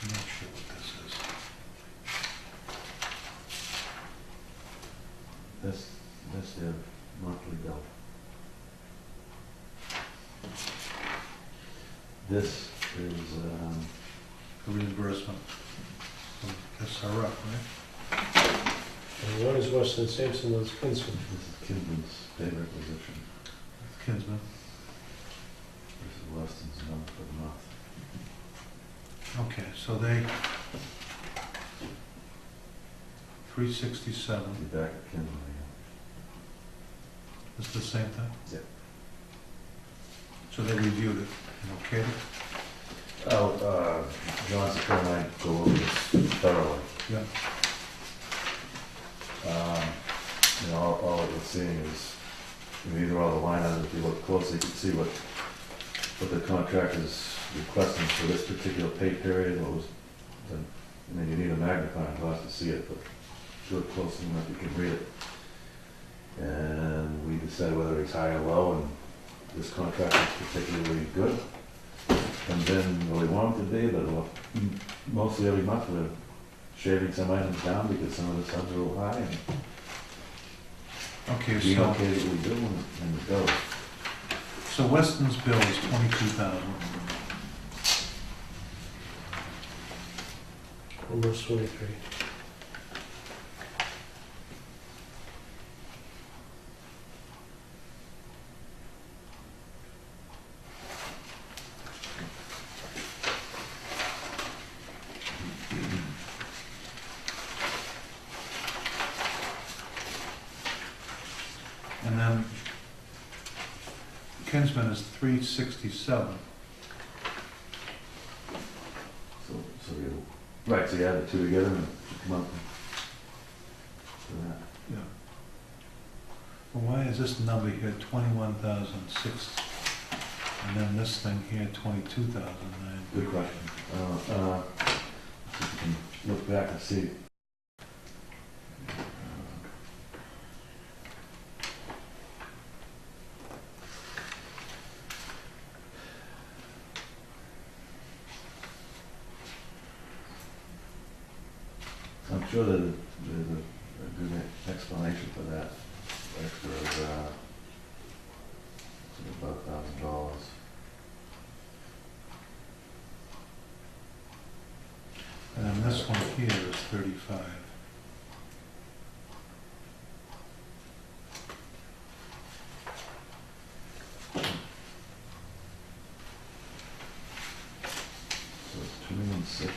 I'm not sure what this is. That's their monthly bill. This is, The reimbursement from SRF, right? And one is Weston Sampson, one's Kinsman. this is Kinsman's pay requisition. Kinsman. This is Weston's number for the month. Okay, so they, 367, Be back at Kinsman again. is the same thing? Yeah. So they reviewed it and okayed it? John Secure and I go over this thoroughly. Yeah. You know, all it was seeing is, you know, these are all the line items, if you look closely, you can see what the contract is requesting for this particular pay period, what was, I mean, you need a magnifying glass to see it, but if you look closely enough, you can read it. And we decided whether it's high or low, and this contract is particularly good. Comes in where we want it to be, but mostly every month we're shaving some items down because some of the subs are a little high, and Okay, being so, okay that we do and it goes. so Weston's bill is 22,000. Almost 23. And then Kinsman is 367. So you, right, so you add the two together and come up with that. Yeah. Well, why is this number here 21,006? And then this thing here 22,009? Good question. If you can look back and see. I'm sure that there's a good explanation for that. Extra about $1,000. And then this one here is 35. So it's 2,600,000.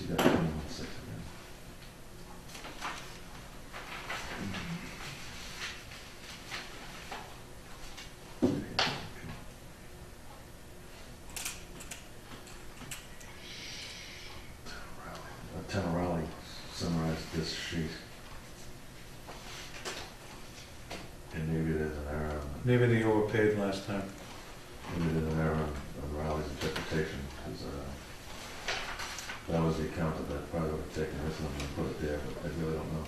You got 2,600,000 again. Town Raleigh summarized this sheet. And maybe there's an error, Maybe they overpaid last time. maybe there's an error on Raleigh's interpretation, because that was the account of that probably would have taken this number and put it there, but I really don't know.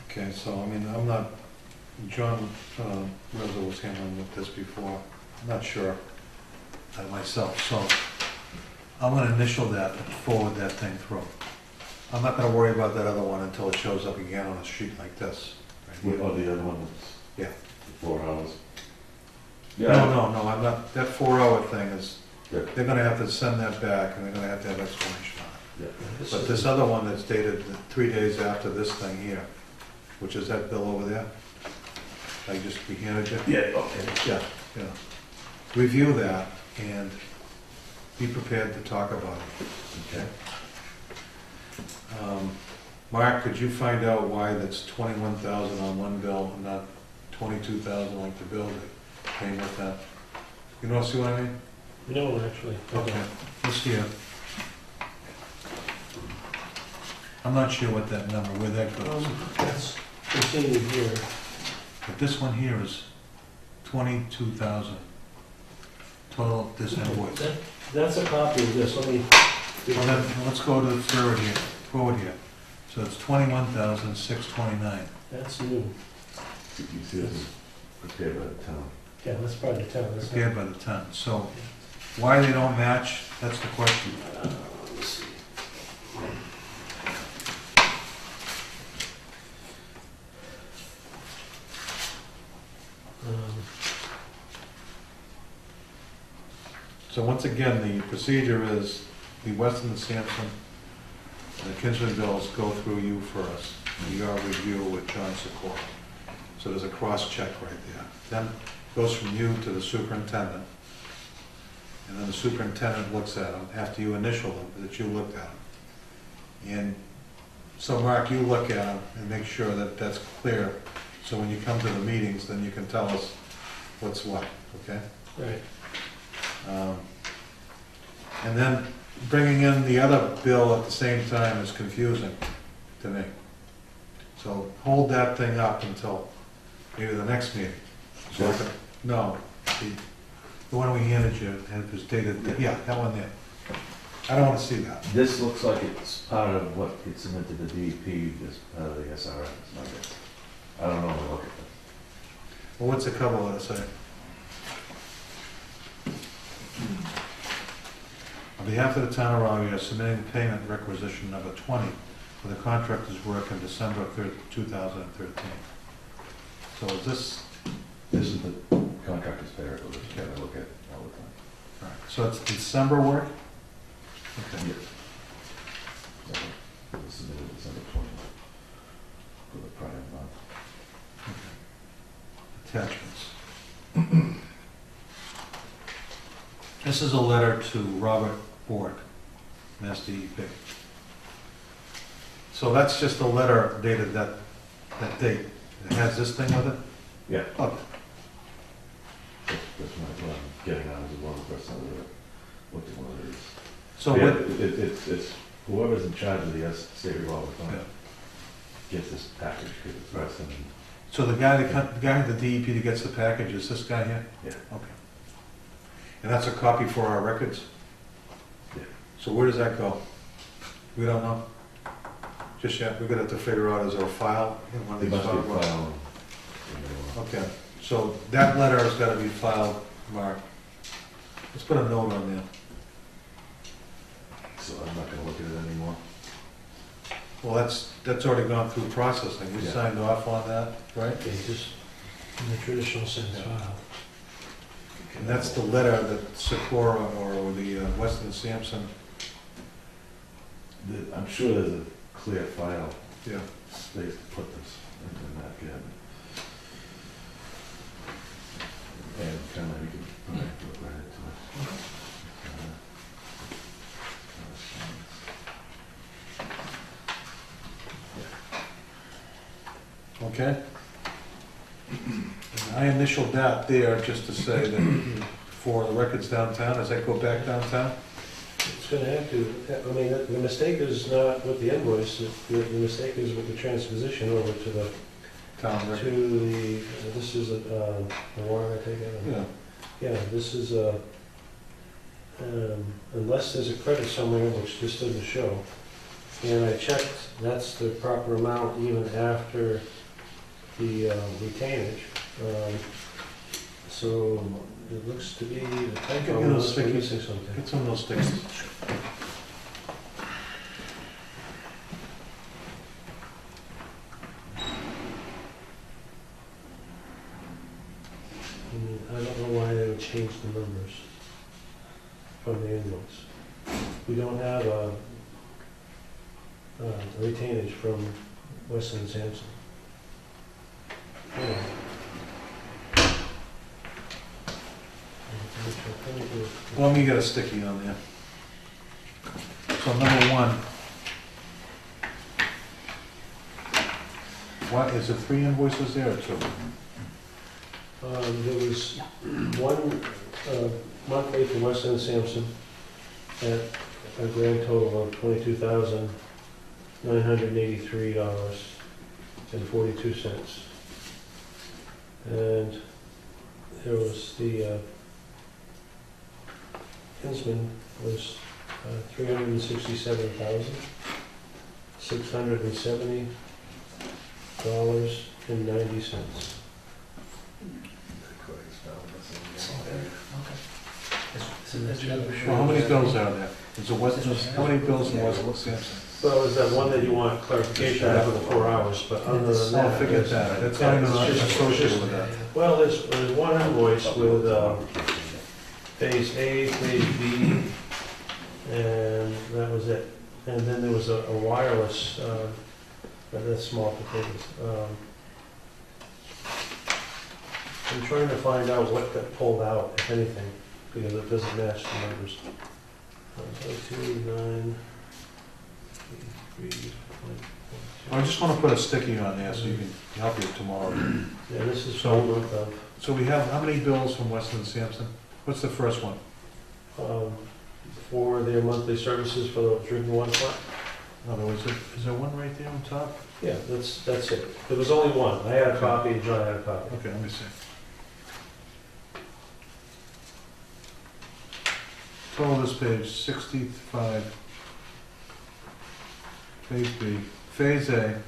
Okay, so, I mean, I'm not, John Rizzo was handling with this before. I'm not sure myself, so I'm gonna initial that and forward that thing through. I'm not gonna worry about that other one until it shows up again on a sheet like this. right here. Oh, the other one was? Yeah. 4 hours. No, I'm not, that 4-hour thing is, Yeah. they're gonna have to send that back, and they're gonna have to have explanation on it. Yeah. But this other one that's dated 3 days after this thing here, which is that bill over there, I just handed you? Yeah, okay. Yeah, yeah. Review that and be prepared to talk about it. Okay. Mark, could you find out why that's 21,000 on one bill and not 22,000 like the bill that came with that? You don't see what I mean? No, actually. I don't. Okay, this here. I'm not sure what that number, where that goes. That's continued here. But this one here is 22,000 total, this invoice. That's a copy of this, let me. Well, then, let's go to the forward here. So it's 21,629. That's new. You see this is prepared by the town. Yeah, that's probably the town, that's not. Prepared by the ton. So why they don't match, that's the question. Let's see. So once again, the procedure is the Weston and Sampson and the Kinsman bills go through you first, your review with John Secor. So there's a cross-check right there. Then it goes from you to the superintendent, and then the superintendent looks at them after you initial them, that you looked at them. And so Mark, you look at them and make sure that that's clear, so when you come to the meetings, then you can tell us what's what, okay? Right. And then bringing in the other bill at the same time is confusing to me. So hold that thing up until maybe the next meeting. So I can- No, the one we handed you, and it was dated, yeah, that one there. I don't want to see that. This looks like it's part of what gets submitted to DEP as part of the SRF. It's not it. I don't know, I'll look at it. Well, what's the cover letter say? On behalf of the town of Raleigh, we are submitting payment requisition number 20 for the contractor's work in December 2013. So is this, This is the contractor's pay requisition that I look at all the time. all right, so it's December work? Okay. Yes. So, it was submitted December 20th for the prior month. Attachments. This is a letter to Robert Bork, Mass DEP. So that's just a letter dated that date. It has this thing with it? Yeah. Oh, That's what I'm getting at, is one of the person that looked at one of these. so Yeah, what, it's whoever's in charge of the state revolving yeah. fund gets this package, because it's less than, So the guy at the DEP that gets the package is this guy here? yeah. Okay. And that's a copy for our records? Yeah. So where does that go? We don't know? Just yet, we're gonna have to figure out, is there a file in one of There these must be a files? file. Okay, so that letter has gotta be filed, Mark. Let's put a note on there. So I'm not gonna look at it anymore. Well, that's already gone through processing. You Yeah. signed off on that, right? Okay, just in the traditional sense, Yeah. wow. And that's the letter that Socorro or the Weston Sampson, I'm sure there's a clear file yeah. space to put this into that cabinet. And kind of, you can look right into it. Okay? And I initialed that there just to say that for the records downtown, does that go back downtown? It's gonna have to, I mean, the mistake is not with the invoice, the mistake is with the transposition over to the, Town to record? the, this is a warrant, I take it? Yeah. Yeah, this is a, unless there's a credit somewhere, which this doesn't show. And I checked, that's the proper amount even after the retainage. So it looks to be the typo, Give me those unless we're stickies. missing something. Get some of those sticks. I don't know why they would change the numbers from the invoice. We don't have a retainage from Weston and Sampson. Yeah. Let me get a sticky on there. So number one. What, is it 3 invoices there or 2? There was one, monthly from Weston and Sampson at a grand total of $22,983.42. And there was the Kinsman was $367,670.90. Well, how many bills are there? Is it Weston, how many bills in Weston Sampson? Well, is that one that you want clarification after the 4 hours, but other than that. I'll forget that, that's not even It's just- associated with that. Well, there's one invoice with phase A, phase B, and that was it. And then there was a wireless, but that's small potatoes. I'm trying to find out what got pulled out, if anything, because it doesn't match the numbers. 2, 9, 3, I just want to put a sticky on there so you can help you tomorrow. Yeah, this is for the month of. So we have, how many bills from Weston and Sampson? What's the first one? For their monthly services for the drinking water plant? In other words, is there one right there on top? Yeah, that's it. There was only one. I had a copy, and John had a copy. Okay, let me see. Total this page, 65. Phase B, Phase A,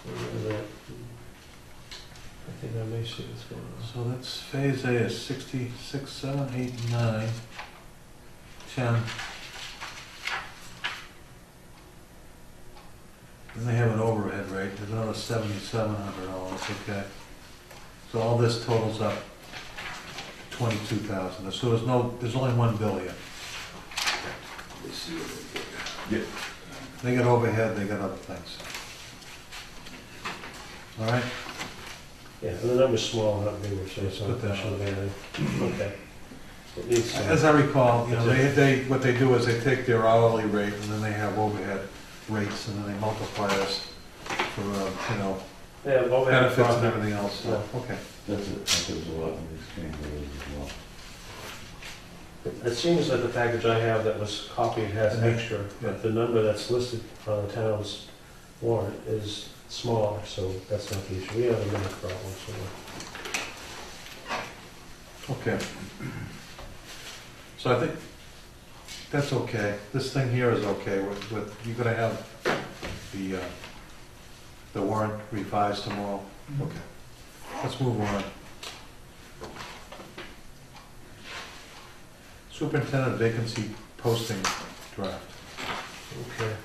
Remember that. I think I may see what's going on. so that's Phase A is 66, 7, 8, 9, 10. Then they have an overhead rate, there's another $7,700, okay. So all this totals up 22,000, so there's only one bill here. Let's see what they get. Yep. They got overhead, they got other things. All right? Yeah, and the number's small, not bigger, so it's not Put that pushing on. anything. Okay. It needs some. As I recall, you know, what they do is they take their hourly rate and then they have overhead rates and then they multiply us for, you know, Yeah, overhead benefits and profit. everything else, so, okay. That's it, I think there's a lot in these changes as well. It seems that the package I have that was copied has Mhm. extra, Yeah. but the number that's listed on the town's warrant is smaller, so that's not the issue. We have a minute problem, so. Okay. So I think that's okay. This thing here is okay with, you're gonna have the warrant revised tomorrow? Okay. Let's move on. Superintendent vacancy posting draft. Okay.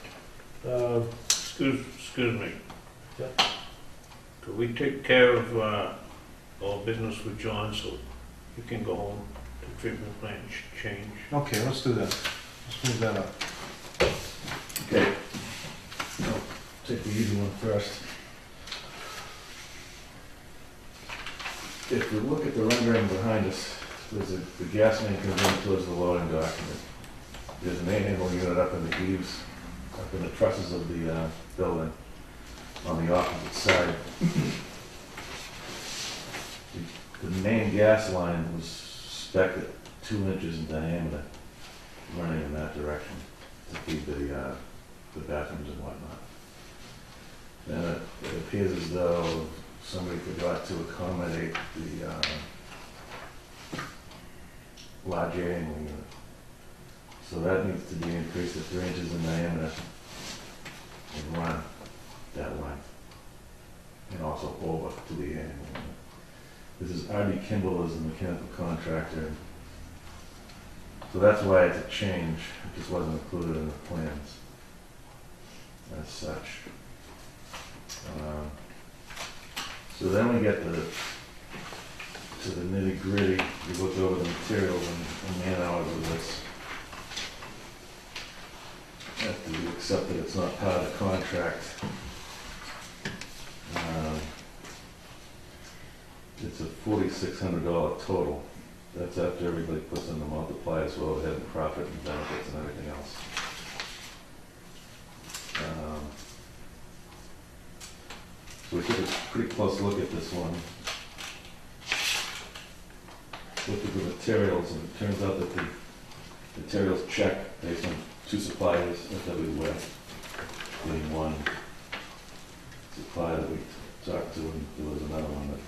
Excuse me. Yeah. Could we take care of, all business with John so he can go home to treatment plan change? Okay, let's do that. Let's move that up. Okay. I'll take the easy one first. If we look at the rendering behind us, there's the gas main comes in towards the loading dock. There's an eight-handle unit up in the eaves, up in the trusses of the building on the opposite side. The main gas line was spec'd at 2 inches in diameter, running in that direction to feed the bathrooms and whatnot. And it appears as though somebody forgot to accommodate the large eight-angle unit. So that needs to be increased to 3 inches in diameter and run that length. And also over to the eight-angle unit. This is R.D. Kimball as the mechanical contractor. So that's why it's a change. It just wasn't included in the plans as such. So then we get to the nitty gritty. We looked over the materials and man hours of this. After you accept that it's not part of the contract. It's a $4,600 total. That's after everybody puts in the multipliers for overhead and profit and benefits and everything else. So we took a pretty close look at this one. Looked at the materials, and it turns out that the materials check based on two suppliers that we with, being one supplier that we talked to, and there was another one that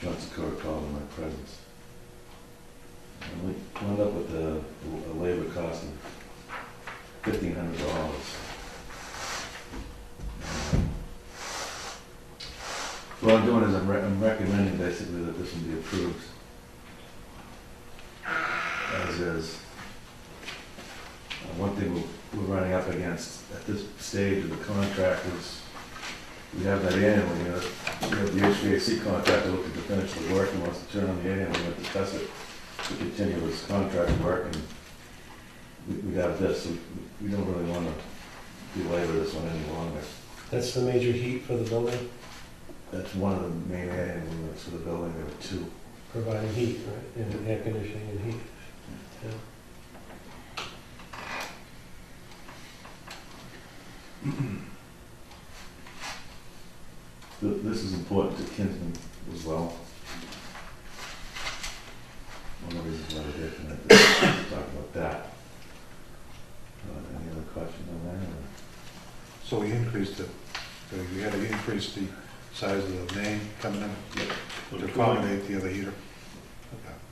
John Secor called in my presence. And we wound up with a labor cost of $1,500. What I'm doing is I'm recommending basically that this one be approved as is. One thing we're running up against at this stage of the contract is we have that annually, we have the HVAC contractor looking to finish the work and wants to turn on the annual, we have to test it to continue this contract work, and we have this, so we don't really want to belabor this one any longer. That's the major heat for the building, That's one of the main annual units for the building, there were two. providing heat, right, and air conditioning and heat. Yeah. This is important to Kinsman as well. One of the reasons why we're here tonight is to talk about that. Any other questions on that? Or? So we increased it, so we had to increase the size of the main coming in to accommodate the other heater.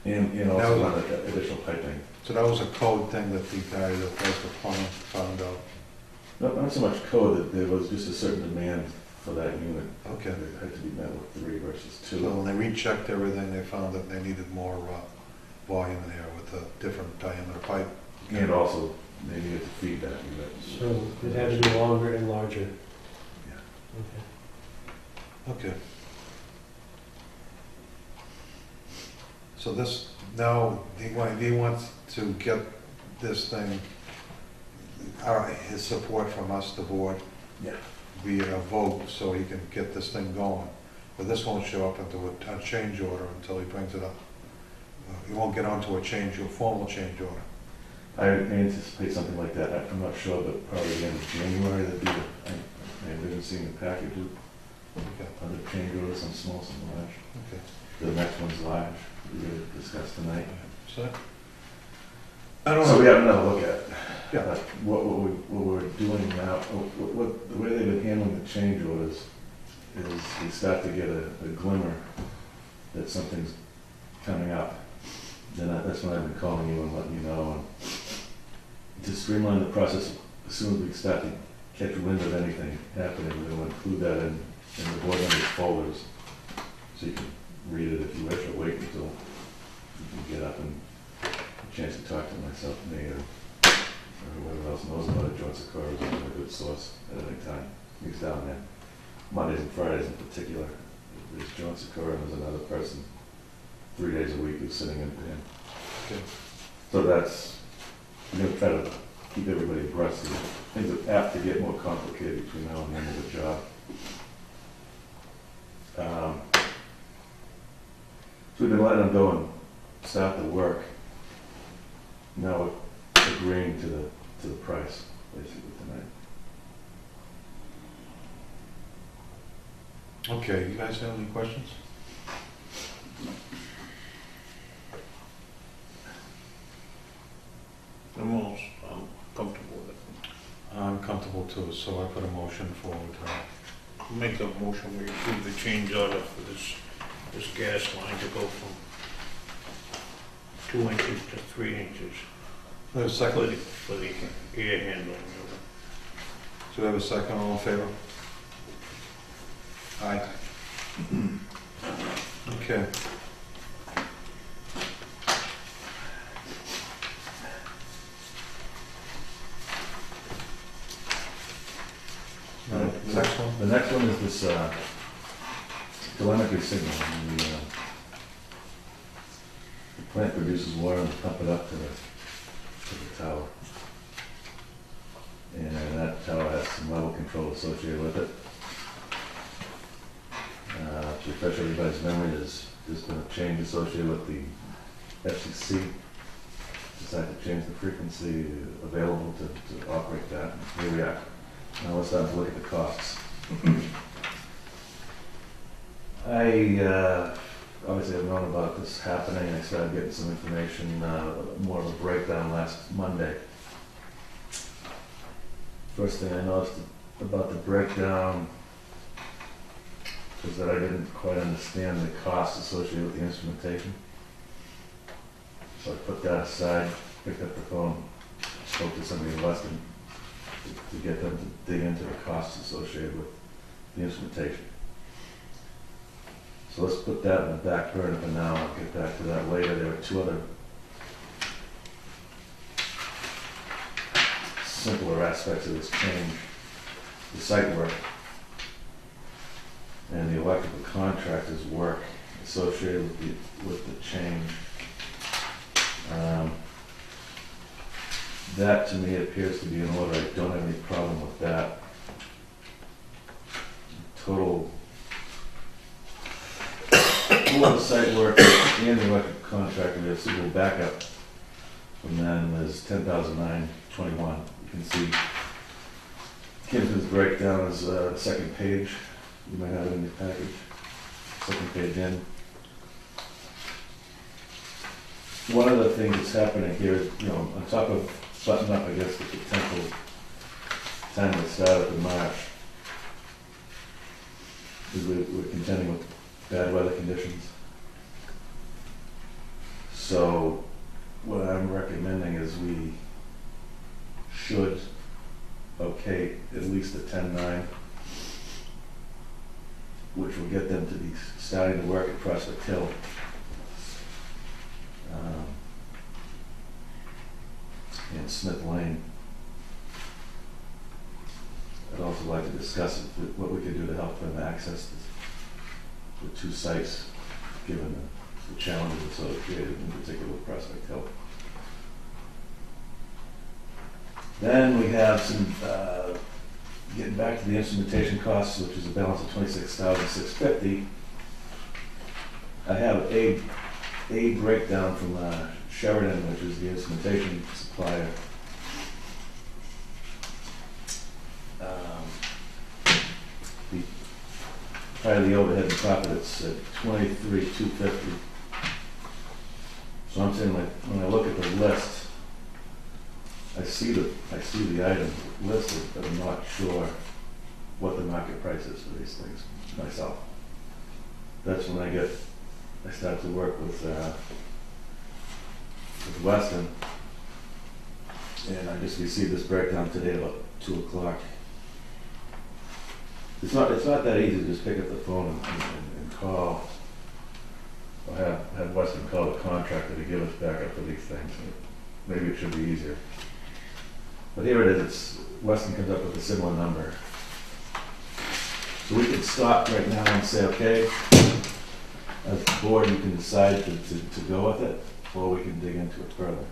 Okay. And That also was- on the additional piping. So that was a code thing that the guy that does the plumbing found out. Not so much code, that there was just a certain demand for that unit. Okay. It had to be met with 3 versus 2. So when they rechecked everything, they found that they needed more volume in there with a different diameter pipe. And also, they needed to feed that unit. So it had to be longer and larger. Yeah. Okay. Okay. So this, now, he wants to get this thing, his support from us, the board, Yeah. via a vote, so he can get this thing going. But this won't show up into a change order until he brings it up. He won't get onto a formal change order. I anticipate something like that. I'm not sure, but probably the end of January, that'd be, I haven't seen the package of Okay, other change orders, some small, some large. okay. The next one's large, we discussed tonight. So, I don't So we know. have another look at. Yeah. What we're doing now, the way they've been handling the change orders is we start to get a glimmer that something's coming up. Then that's when I've been calling you and letting you know. And to streamline the process, as soon as we start to catch wind of anything happening, we're going to include that in the board members' folders, so you can read it if you wish, or wait until you can get up and a chance to talk to myself, me, or whoever else knows about it. John Secor is a good source at any time. He's down there. Mondays and Fridays in particular. There's John Secor and there's another person 3 days a week who's sitting in for him. Okay. So that's, I'm going to try to keep everybody abreast of it. Things are apt to get more complicated between now and the end of the job. So we've been letting them go and start the work. Now we're agreeing to the price, basically, tonight. Okay, you guys have any questions? I'm comfortable with it. I'm comfortable too, so I put a motion forward. Make a motion, we approve the change order for this gas line to go from 2 inches to 3 inches There's a for second. the air handling. So we have a second, all in favor? Aye. Okay. Next one? The next one is this telemetry signal. The plant produces water and pump it up to the tower. And that tower has some level control associated with it. To refresh everybody's memory, there's been a change associated with the FCC. Decided to change the frequency available to operate that. Here we are. Now let's start to look at the costs. I obviously I've known about this happening, I started getting some information, more of a breakdown last Monday. First thing I noticed about the breakdown was that I didn't quite understand the cost associated with the instrumentation. So I put that aside, picked up the phone, spoke to somebody in Weston to get them to dig into the costs associated with the instrumentation. So let's put that in the back burner for now. I'll get back to that later. There are two other simpler aspects of this change. The site work and the electrical contractor's work associated with the change. That to me appears to be in order. I don't have any problem with that. Total the site work and the electrical contractor, we have suitable backup from them is $10,921. You can see Kim's breakdown is the second page. You might have it in your package. Second page in. One of the things that's happening here is, you know, on top of button up against the potential time that started in March, is we're contending with bad weather conditions. So what I'm recommending is we should okay at least a 10-9, which will get them to be starting to work at Prospect Hill. And Smith Lane. I'd also like to discuss what we could do to help them access the two sites, given the challenges associated in particular with Prospect Hill. Then we have some, getting back to the instrumentation costs, which is a balance of $26,650. I have a breakdown from Sheridan, which is the instrumentation supplier. Prior to the overhead and profit, it's at $23,250. So I'm saying, like, when I look at the list, I see the item listed, but I'm not sure what the market price is for these things myself. That's when I start to work with Weston, and I just received this breakdown today about 2 o'clock. It's not that easy to just pick up the phone and call, or have Weston call the contractor to give us backup for these things. Maybe it should be easier. But here it is. Weston comes up with a similar number. So we can stop right now and say, okay, as the board, you can decide to go with it, or we can dig into it further.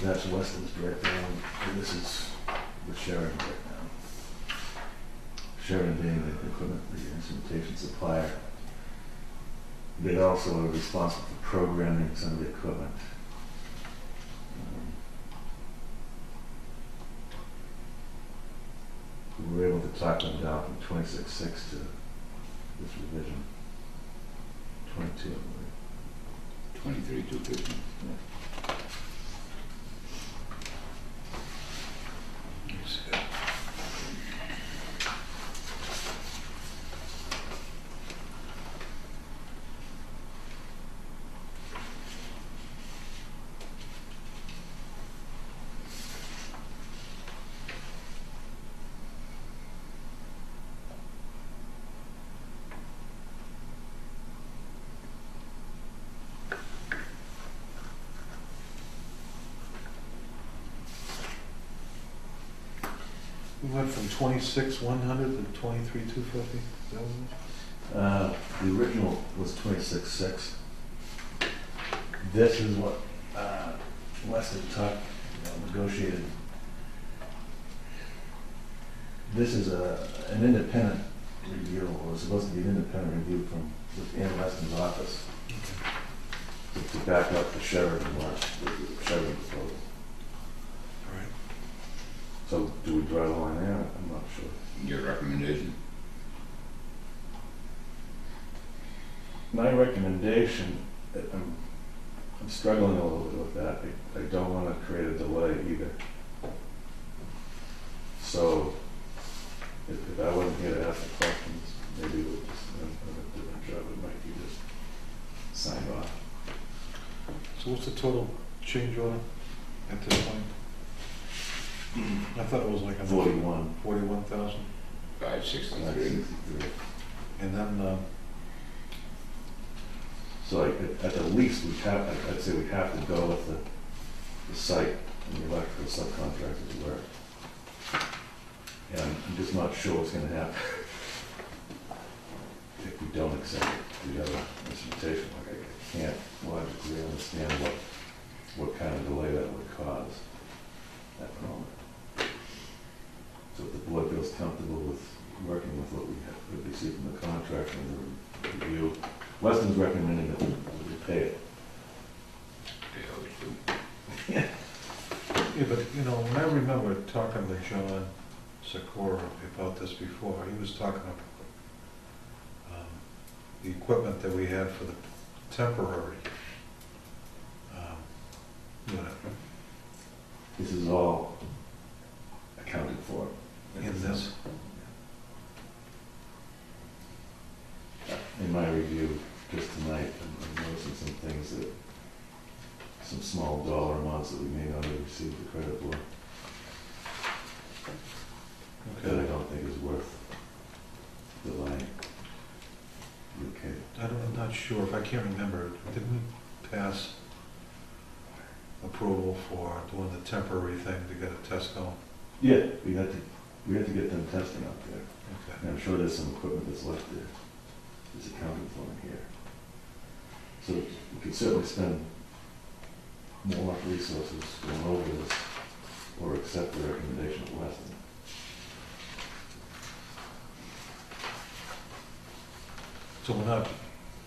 That's Weston's breakdown, and this is the Sheridan breakdown. Sheridan being the equipment, the instrumentation supplier. They also are responsible for programming some of the equipment. We were able to talk them down from 26.6 to this revision, 22, I believe. 23,250. Yeah. We went from 26,100 to 23,250. The original was 26.6. This is what Weston Tuck negotiated. This is an independent review, or was supposed to be an independent review from within Weston's office. to back up the Sheridan one, the Sheridan proposal. All right. So do we draw the line there? I'm not sure. Your recommendation? My recommendation, I'm struggling a little bit with that. I don't want to create a delay either. So if I wasn't here to ask the questions, maybe we'll just, a different job, it might be just signed off. So what's the total change order at this point? I thought it was like a 41. 41,000. 563. 563. And then, So at the least, I'd say we have to go with the site and the electrical subcontractors work. And I'm just not sure what's gonna happen if we don't accept the other instrumentation. Like I can't logically understand what kind of delay that would cause at the moment. So if the board feels comfortable with working with what we received from the contractor and the review, Weston's recommending that we pay it. They always do. yeah, but you know, when I remember talking to John Sikora about this before, he was talking about the equipment that we had for the temporary unit This is all accounted for. in this. In my review just tonight, I'm noticing some things that, some small dollar amounts that we may not have received the credit for, that I Okay. don't think is worth delaying. Okay. I'm not sure, if I can't remember, didn't we pass approval for doing the temporary thing to get a test going? Yeah, we had to get them testing out there. Okay. And I'm sure there's some equipment that's left there, that's accounted for in here. So we could certainly spend more resources going over this, or accept the recommendation of Weston. So we're not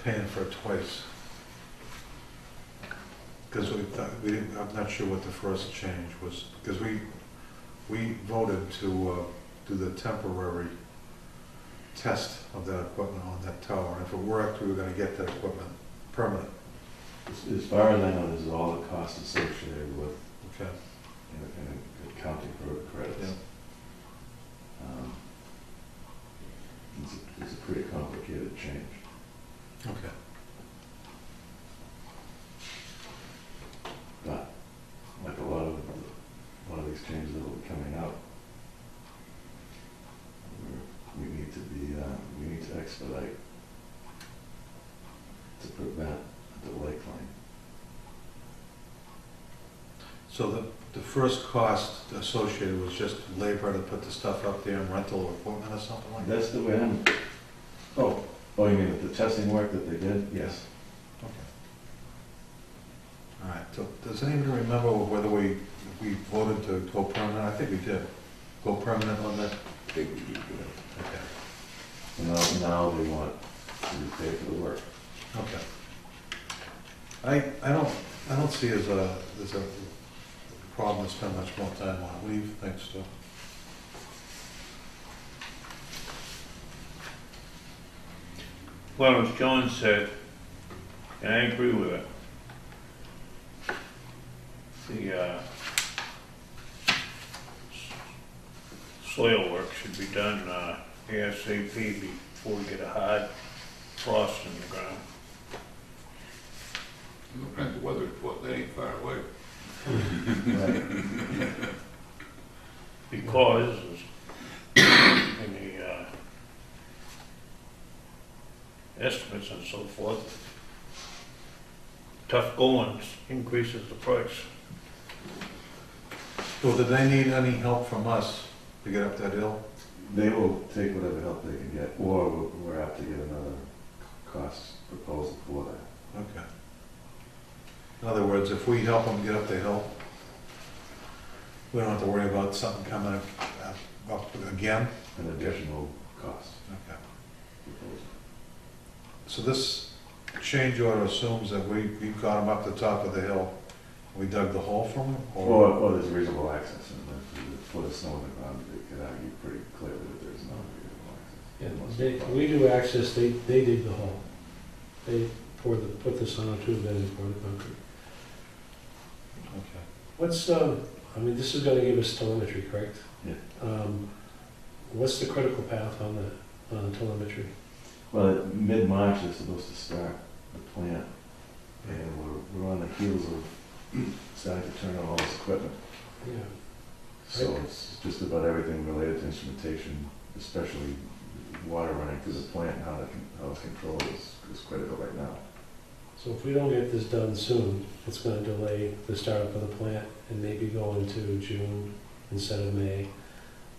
paying for it twice? Because we thought, we didn't, I'm not sure what the first change was, because we voted to do the temporary test of that equipment on that tower. And if it worked, we were gonna get that equipment permanent. As far as I know, this is all the costs associated with Okay. and accounting for the credits. Yeah. It's a pretty complicated change. Okay. But like a lot of these changes that will be coming out, we need to expedite to prevent a delay claim. So the first cost associated was just labor to put the stuff up there and rental equipment or something like that? That's the way I'm, oh, you mean the testing work that they did? Yes. Okay. All right, so does anybody remember whether we voted to go permanent? I think we did. Go permanent on that? I think we do good. Okay. And now they want to be paid for the work. Okay. I don't see as a problem to spend much more time on it. What do you think, Stu? Well, as John said, and I agree with it, the soil work should be done ASAP before we get a hard frost in the ground. Looking at the weather report, that ain't far away. Because in the estimates and so forth, tough goings increases the price. Well, did they need any help from us to get up that hill? They will take whatever help they can get, or we're apt to get another cost proposal for that. Okay. In other words, if we help them get up the hill, we don't have to worry about something coming up again? An additional cost Okay. proposal. So this change order assumes that we got them up the top of the hill, we dug the hole for them, Or there's reasonable access, and if you put a snow on the ground, you could argue pretty clearly that there's no reasonable access. Yeah, Most they, of the we do access, they dig the hole. They put the sonotube in and pour the concrete. Okay. What's, I mean, this is gonna give us telemetry, correct? Yeah. What's the critical path on the telemetry? Well, mid-March is supposed to start the plant, and we're on the heels of starting to turn on all this equipment. Yeah. So it's just about everything related to instrumentation, especially water running through the plant, and how it's controlled is critical right now. So if we don't get this done soon, it's gonna delay the startup of the plant and maybe go into June instead of May,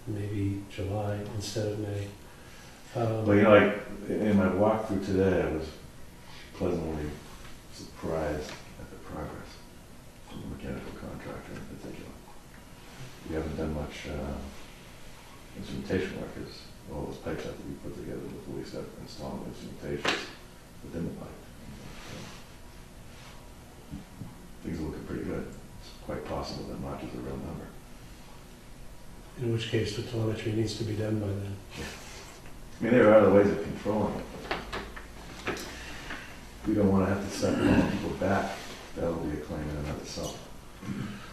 maybe July instead of May. Well, you know, like, in my walkthrough today, I was pleasantly surprised at the progress from the mechanical contractor in particular. We haven't done much instrumentation work, as all those pipes have to be put together before we start installing the instrumentations within the pipe. Things are looking pretty good. It's quite possible that March is a real number. In which case the telemetry needs to be done by then. I mean, there are other ways of controlling it, but we don't want to have to start calling people back. That'll be a claim in and of itself.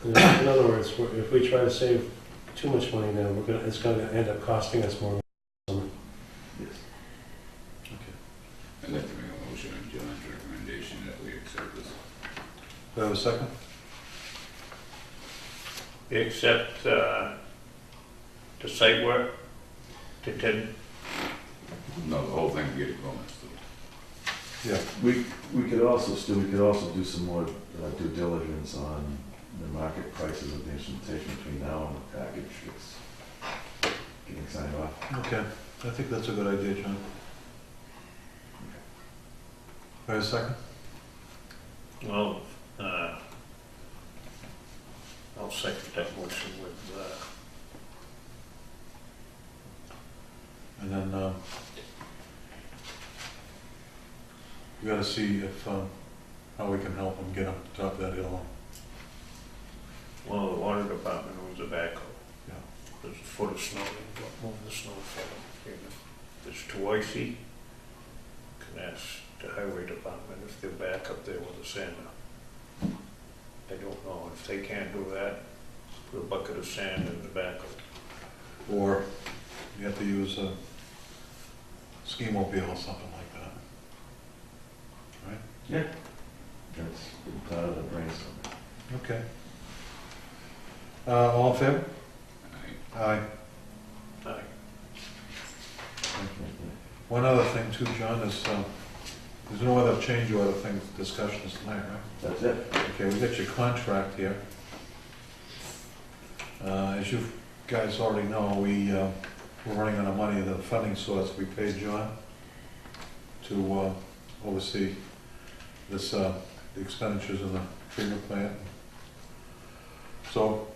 In other words, if we try to save too much money now, it's gonna end up costing us more. Yes. Okay. I'd like to make a motion on John's recommendation that we accept this. Do I have a second? Except, the site work to 10, No, the whole thing, get it going, so. Yeah. We could also, Stu, we could also do some more due diligence on the market prices of the instrumentation between now and the package gets getting signed off. Okay, I think that's a good idea, John. Do I have a second? well, I'll second that motion with, And then, we gotta see if, how we can help them get up the top of that hill. well, the water department owns a backhoe. Yeah. There's a foot of snow, they don't move the snow for them. If it's too icy, can ask the highway department if they're back up there with a sander. I don't know, if they can't do that, put a bucket of sand in the backhoe. Or you have to use a ski mobile or something like that. Right? Yeah. That's been part of the brainstorming. Okay. All in favor? Aye. Aye. One other thing too, John, is, there's no other change order things, discussions tonight, right? That's it. Okay, we got your contract here. As you guys already know, we're running out of money, the funding source, we paid John to oversee this, the expenditures in the treatment plant. So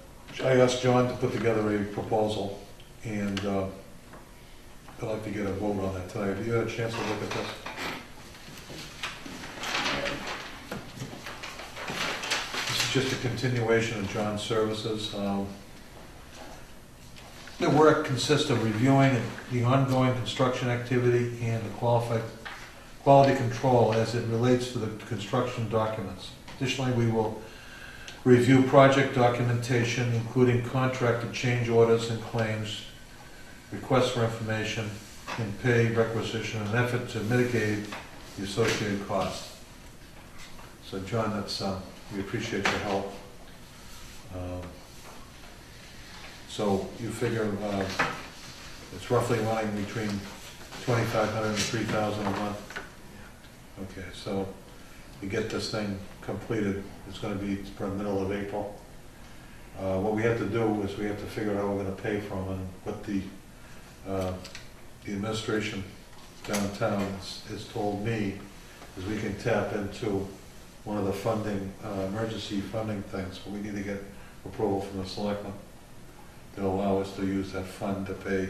I asked John to put together a proposal, and I'd like to get a vote on that tonight. Have you had a chance to look at this? This is just a continuation of John's services. The work consists of reviewing the ongoing construction activity and the quality control as it relates to the construction documents. Additionally, we will review project documentation, including contracted change orders and claims, requests for information, and pay requisition in an effort to mitigate the associated costs. So John, that's, we appreciate your help. So you figure it's roughly running between $2,500 and $3,000 a month. Okay, so to get this thing completed, it's going to be for the middle of April. What we have to do is we have to figure out how we're going to pay for them, and what the administration downtown has told me is we can tap into one of the funding, emergency funding things, but we need to get approval from the selectmen to allow us to use that fund to pay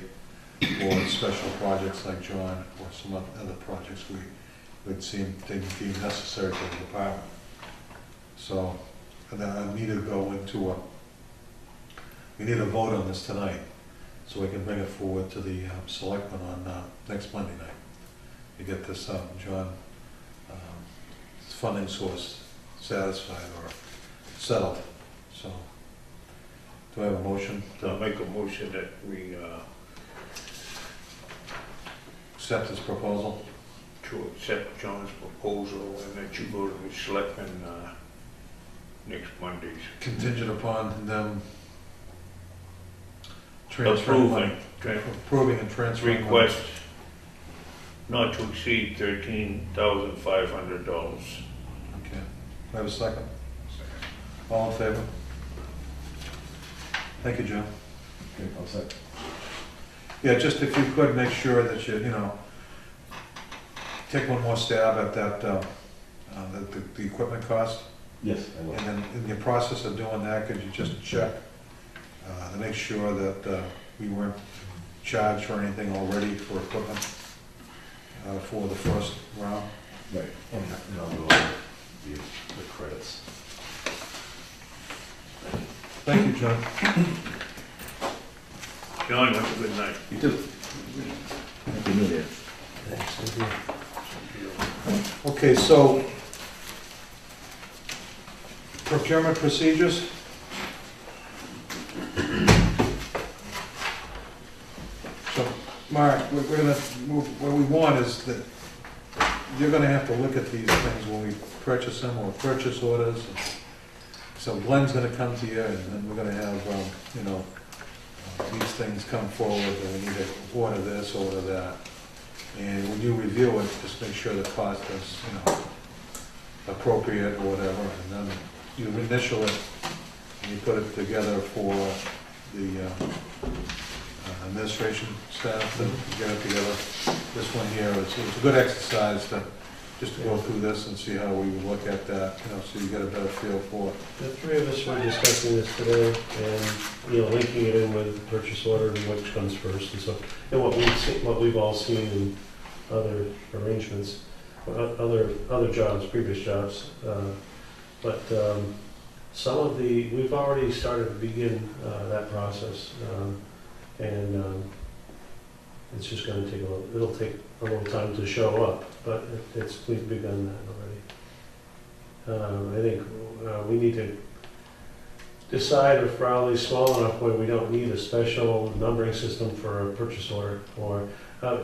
for special projects like John or some other projects we would seem necessary for the department. So, and then I need to go into we need a vote on this tonight, so we can bring it forward to the selectmen on next Monday night. To get this John, funding source satisfied or settled, so. Do I have a motion I'll to make a motion that we, accept this proposal? to accept John's proposal and that you go to the selectmen, next Monday's. Contingent upon them transferring money, approving and transferring money. Request not to exceed $13,500. Okay. Do I have a second? All in favor? Thank you, John. Okay, I'll second. Yeah, just if you could, make sure that you know, take one more stab at that, the equipment cost. Yes, I will. And then in the process of doing that, could you just check to make sure that we weren't charged for anything already for equipment for the first round? Right, and I'll go over the credits. Thank you, John. John, have a good night. You too. Happy New Year. Thanks. Okay, so procurement procedures. So, Mark, we're gonna move, what we want is that you're gonna have to look at these things when we purchase them, or purchase orders. So Glenn's gonna come to you, and then we're gonna have, you know, these things come forward, and we need to order this, order that. And when you review it, just make sure the cost is, you know, appropriate or whatever, and then you initial it, and you put it together for the administration staff to get it together. This one here, it's a good exercise to, just to go through this and see how we would look at that, you know, so you get a better feel for it. The three of us were discussing this today, and, you know, linking it in with the purchase order and which comes first, and so, and what we've all seen in other arrangements, other jobs, previous jobs, but some of we've already started to begin that process, and it's just going to take it'll take a little time to show up, but we've begun that already. I think we need to decide if Rowley's small enough where we don't need a special numbering system for a purchase order, or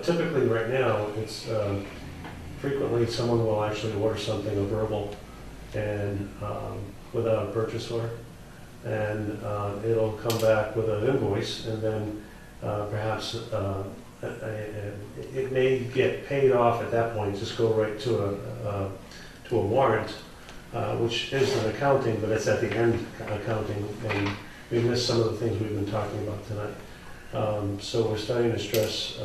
typically right now, it's frequently someone will actually order something, a verbal, and without a purchase order, and it'll come back with an invoice, and then perhaps it may get paid off at that point, just go right to a warrant, which is an accounting, but it's at the end accounting, and we missed some of the things we've been talking about tonight. So we're starting to stress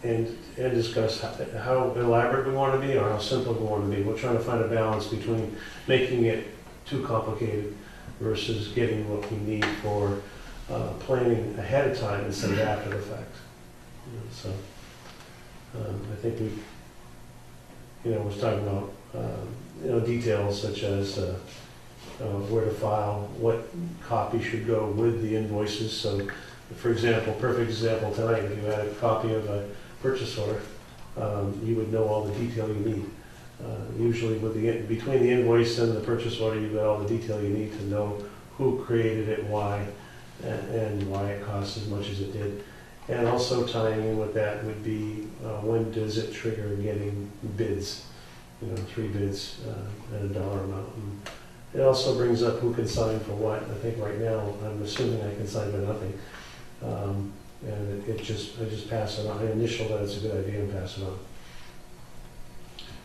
and discuss how elaborate we want to be or how simple we want to be. We're trying to find a balance between making it too complicated versus getting what we need for planning ahead of time instead of after the fact. You know, so I think we, was talking about details such as where to file, what copy should go with the invoices. So, for example, perfect example tonight, if you had a copy of a purchase order, you would know all the detail you need. Usually between the invoice and the purchase order, you've got all the detail you need to know who created it, why, and why it costs as much as it did. And also tying in with that would be when does it trigger getting bids, 3 bids at a dollar amount. And it also brings up who can sign for what. I think right now, I'm assuming I can sign for nothing. And I just pass it on. I initial that it's a good idea and pass it on.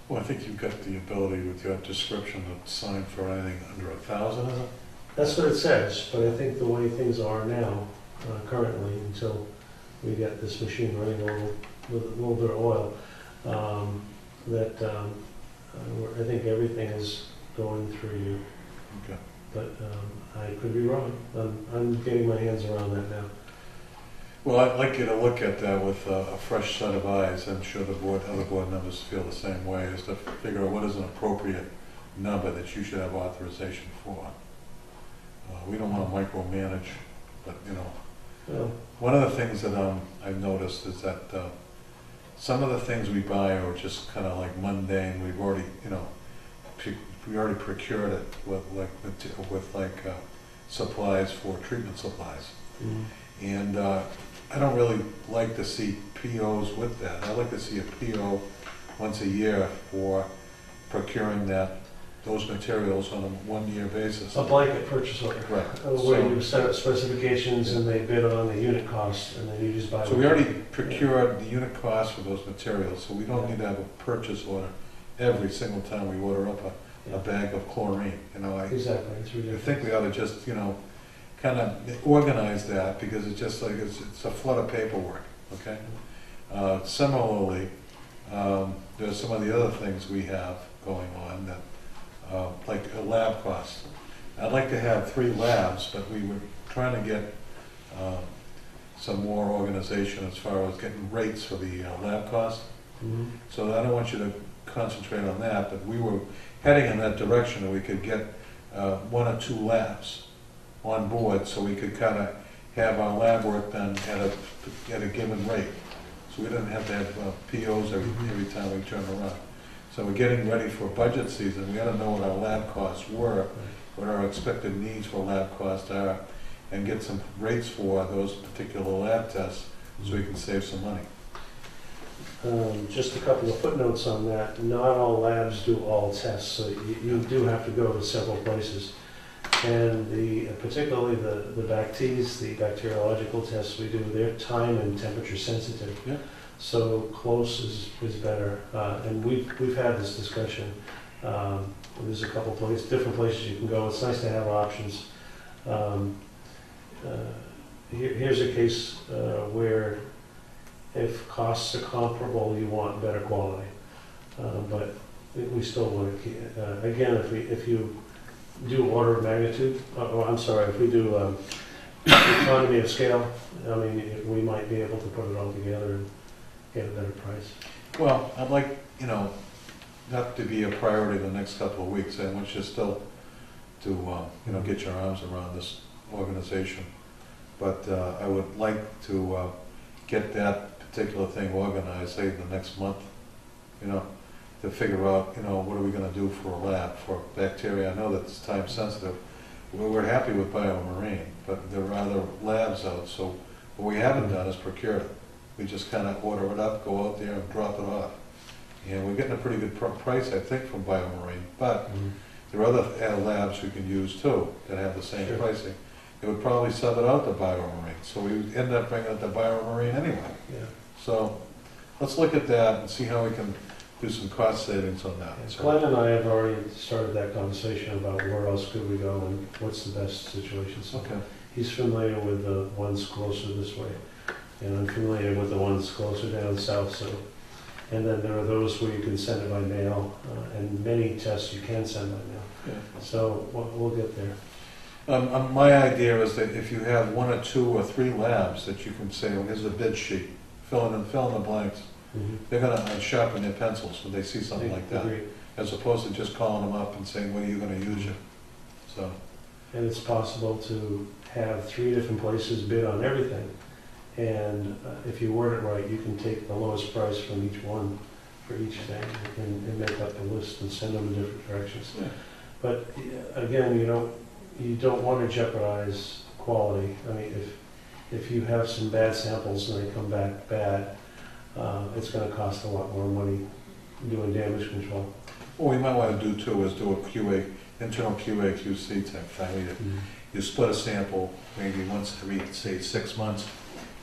Well, I think you've got the ability with your description to sign for anything under 1,000, is it? That's what it says, but I think the way things are now, currently, until we get this machine running with a little bit of oil, I think everything is going through you. Okay. But I could be wrong. I'm getting my hands around that now. Well, I'd like you to look at that with a fresh set of eyes. I'm sure the board, other board members feel the same way, is to figure out what is an appropriate number that you should have authorization for. We don't want to micromanage, but, you know, Well, one of the things that I've noticed is that some of the things we buy are just kind of like mundane. We've already, you know, we already procured it with supplies for treatment supplies. mhm. And I don't really like to see POs with that. I like to see a PO once a year for procuring those materials on a one-year basis. A blanket purchase order. Right. Where you set up specifications and they bid on the unit cost, and then you just buy. So we already procured the unit cost for those materials, so we don't need to have a purchase order every single time we order up a bag of chlorine. You know, I Exactly, it's I ridiculous. think we ought to just, you know, kind of organize that, because it's just like, it's a flood of paperwork, okay? Similarly, there's some of the other things we have going on that, like a lab cost. I'd like to have 3 labs, but we were trying to get some more organization as far as getting rates for the lab cost. Mhm. So I don't want you to concentrate on that, but we were heading in that direction, that we could get 1 or 2 labs on board, so we could kind of have our lab work done at a given rate. So we didn't have to have POs every time we turn around. So we're getting ready for budget season. We gotta know what our lab costs were, what our expected needs for lab costs are, and get some rates for those particular lab tests, so we can save some money. Just a couple of footnotes on that. Not all labs do all tests, so you do have to go to several places. And particularly the BACTs, the bacteriological tests we do, they're time and temperature sensitive. Yeah. So close is better. And we've had this discussion. There's a couple places, different places you can go. It's nice to have options. Here's a case where if costs are comparable, you want better quality. But we still want to keep, again, if you do order of magnitude, if we do economy of scale, I mean, we might be able to put it all together and get a better price. Well, I'd like, you know, that to be a priority the next couple of weeks. I want you still to, you know, get your arms around this organization. But I would like to get that particular thing organized, say, the next month, you know, to figure out, you know, what are we going to do for a lab for bacteria. I know that it's time sensitive. We're happy with biomarine, but there are other labs out, so what we haven't done is procure it. We just kind of order it up, go out there and drop it off. And we're getting a pretty good price, I think, from biomarine, but there are other labs we can use too that have the same Sure. pricing. It would probably sub it out to biomarine, so we would end up bringing it to biomarine anyway. Yeah. So let's look at that and see how we can do some cost savings on that. So- Glenn and I have already started that conversation about where else could we go and what's the best situation. So Okay. he's familiar with the ones closer this way, and I'm familiar with the ones closer down south. So, and then there are those where you can send it by mail, and many tests you can send by mail. Yeah. So we'll get there. My idea is that if you have 1 or 2 or 3 labs that you can say, well, here's a bid sheet, fill in the blanks. They're gonna sharpen their pencils when they see something like that, Agreed. as opposed to just calling them up and saying, when are you gonna use it? So, And it's possible to have 3 different places bid on everything. And if you word it right, you can take the lowest price from each one for each thing and make up the list and send them in different directions. yeah. But again, you don't want to jeopardize quality. I mean, if you have some bad samples and they come back bad, it's going to cost a lot more money doing damage control. What we might wanna do too is do a QA, internal QA, QC type thing. You split a sample maybe once every, say, 6 months.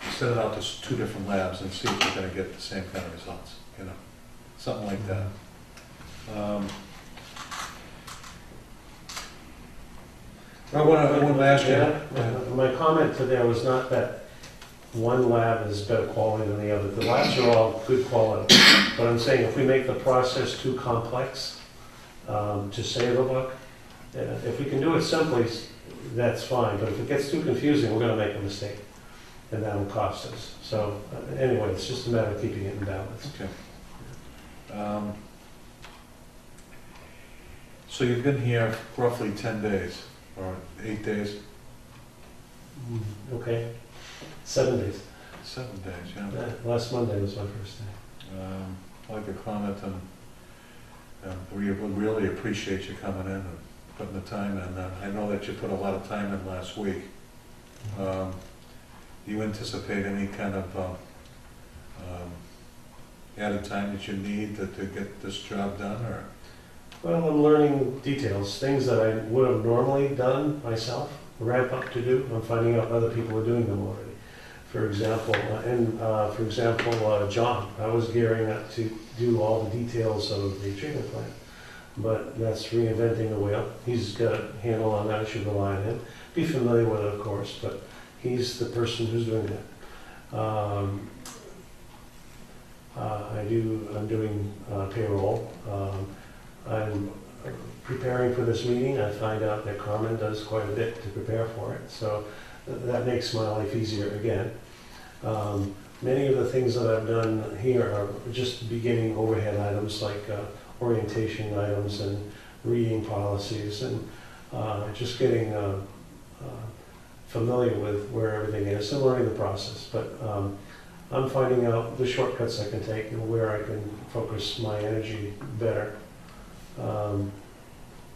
You send it out to 2 different labs and see if you're gonna get the same kind of results, you know, something like that. I want to ask you. Yeah, my comment to there was not that one lab is better quality than the other. The labs are all good quality. But I'm saying if we make the process too complex to save a buck, if we can do it simply, that's fine. But if it gets too confusing, we're going to make a mistake. and that'll cost us. So anyway, it's just a matter of keeping it in balance. Okay. So you've been here roughly 10 days, or 8 days? Okay, 7 days. 7 days, yeah. Last Monday was my first day. I'd like to comment on, we would really appreciate you coming in and putting the time in. I know that you put a lot of time in last week. Do you anticipate any kind of added time that you need to get this job done, or? Well, I'm learning details, things that I would have normally done myself, ramp up to do. I'm finding out other people are doing them already. For example, John, I was gearing up to do all the details of the treatment plant, but that's reinventing the wheel. He's got a handle on that. I should rely on him. Be familiar with it, of course, but he's the person who's doing that. I'm doing payroll. I'm preparing for this meeting. I find out that Carmen does quite a bit to prepare for it, so that makes my life easier again. Many of the things that I've done here are just beginning overhead items like orientation items and reading policies and just getting familiar with where everything is and learning the process. But I'm finding out the shortcuts I can take and where I can focus my energy better.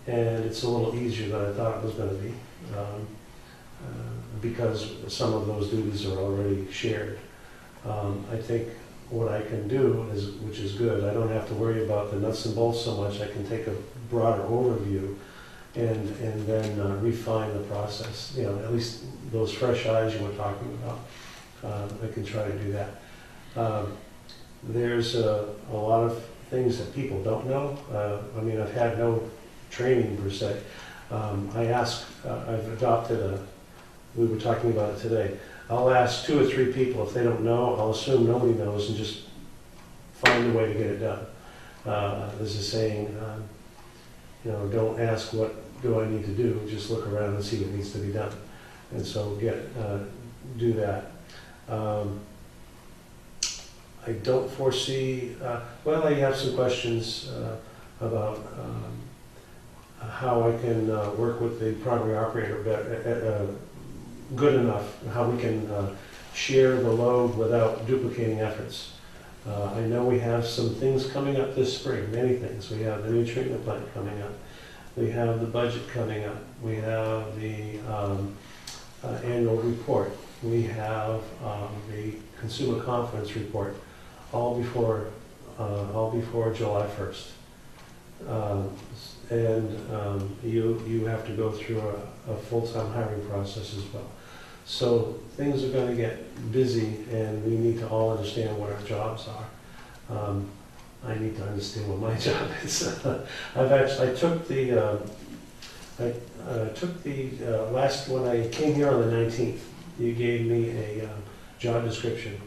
And it's a little easier than I thought it was going to be because some of those duties are already shared. I think what I can do is, which is good, I don't have to worry about the nuts and bolts so much. I can take a broader overview and then refine the process. You know, at least those fresh eyes you were talking about. I can try to do that. There's a lot of things that people don't know. I mean, I've had no training per se. I've adopted we were talking about it today. I'll ask 2 or 3 people. If they don't know, I'll assume nobody knows and just find a way to get it done. There's a saying, you know, don't ask what do I need to do, just look around and see what needs to be done. And so do that. I don't foresee, well, I have some questions about how I can work with the primary operator good enough, how we can share the load without duplicating efforts. I know we have some things coming up this spring, many things. We have the new treatment plant coming up. We have the budget coming up. We have the annual report. We have the consumer conference report, all before July 1st. You have to go through a full-time hiring process as well. So things are going to get busy, and we need to all understand what our jobs are. I need to understand what my job is. I took the last, when I came here on the 19th, you gave me a job description.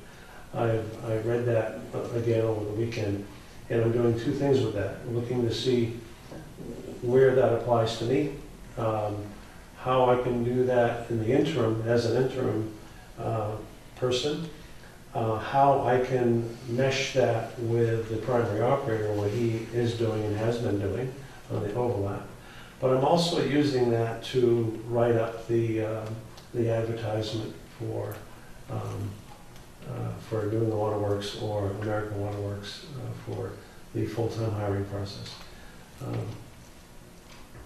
I read that again over the weekend, and I'm doing 2 things with that. I'm looking to see where that applies to me, how I can do that in the interim, as an interim person, how I can mesh that with the primary operator, what he is doing and has been doing on the overlap. But I'm also using that to write up the advertisement for doing the Waterworks or American Waterworks for the full-time hiring process.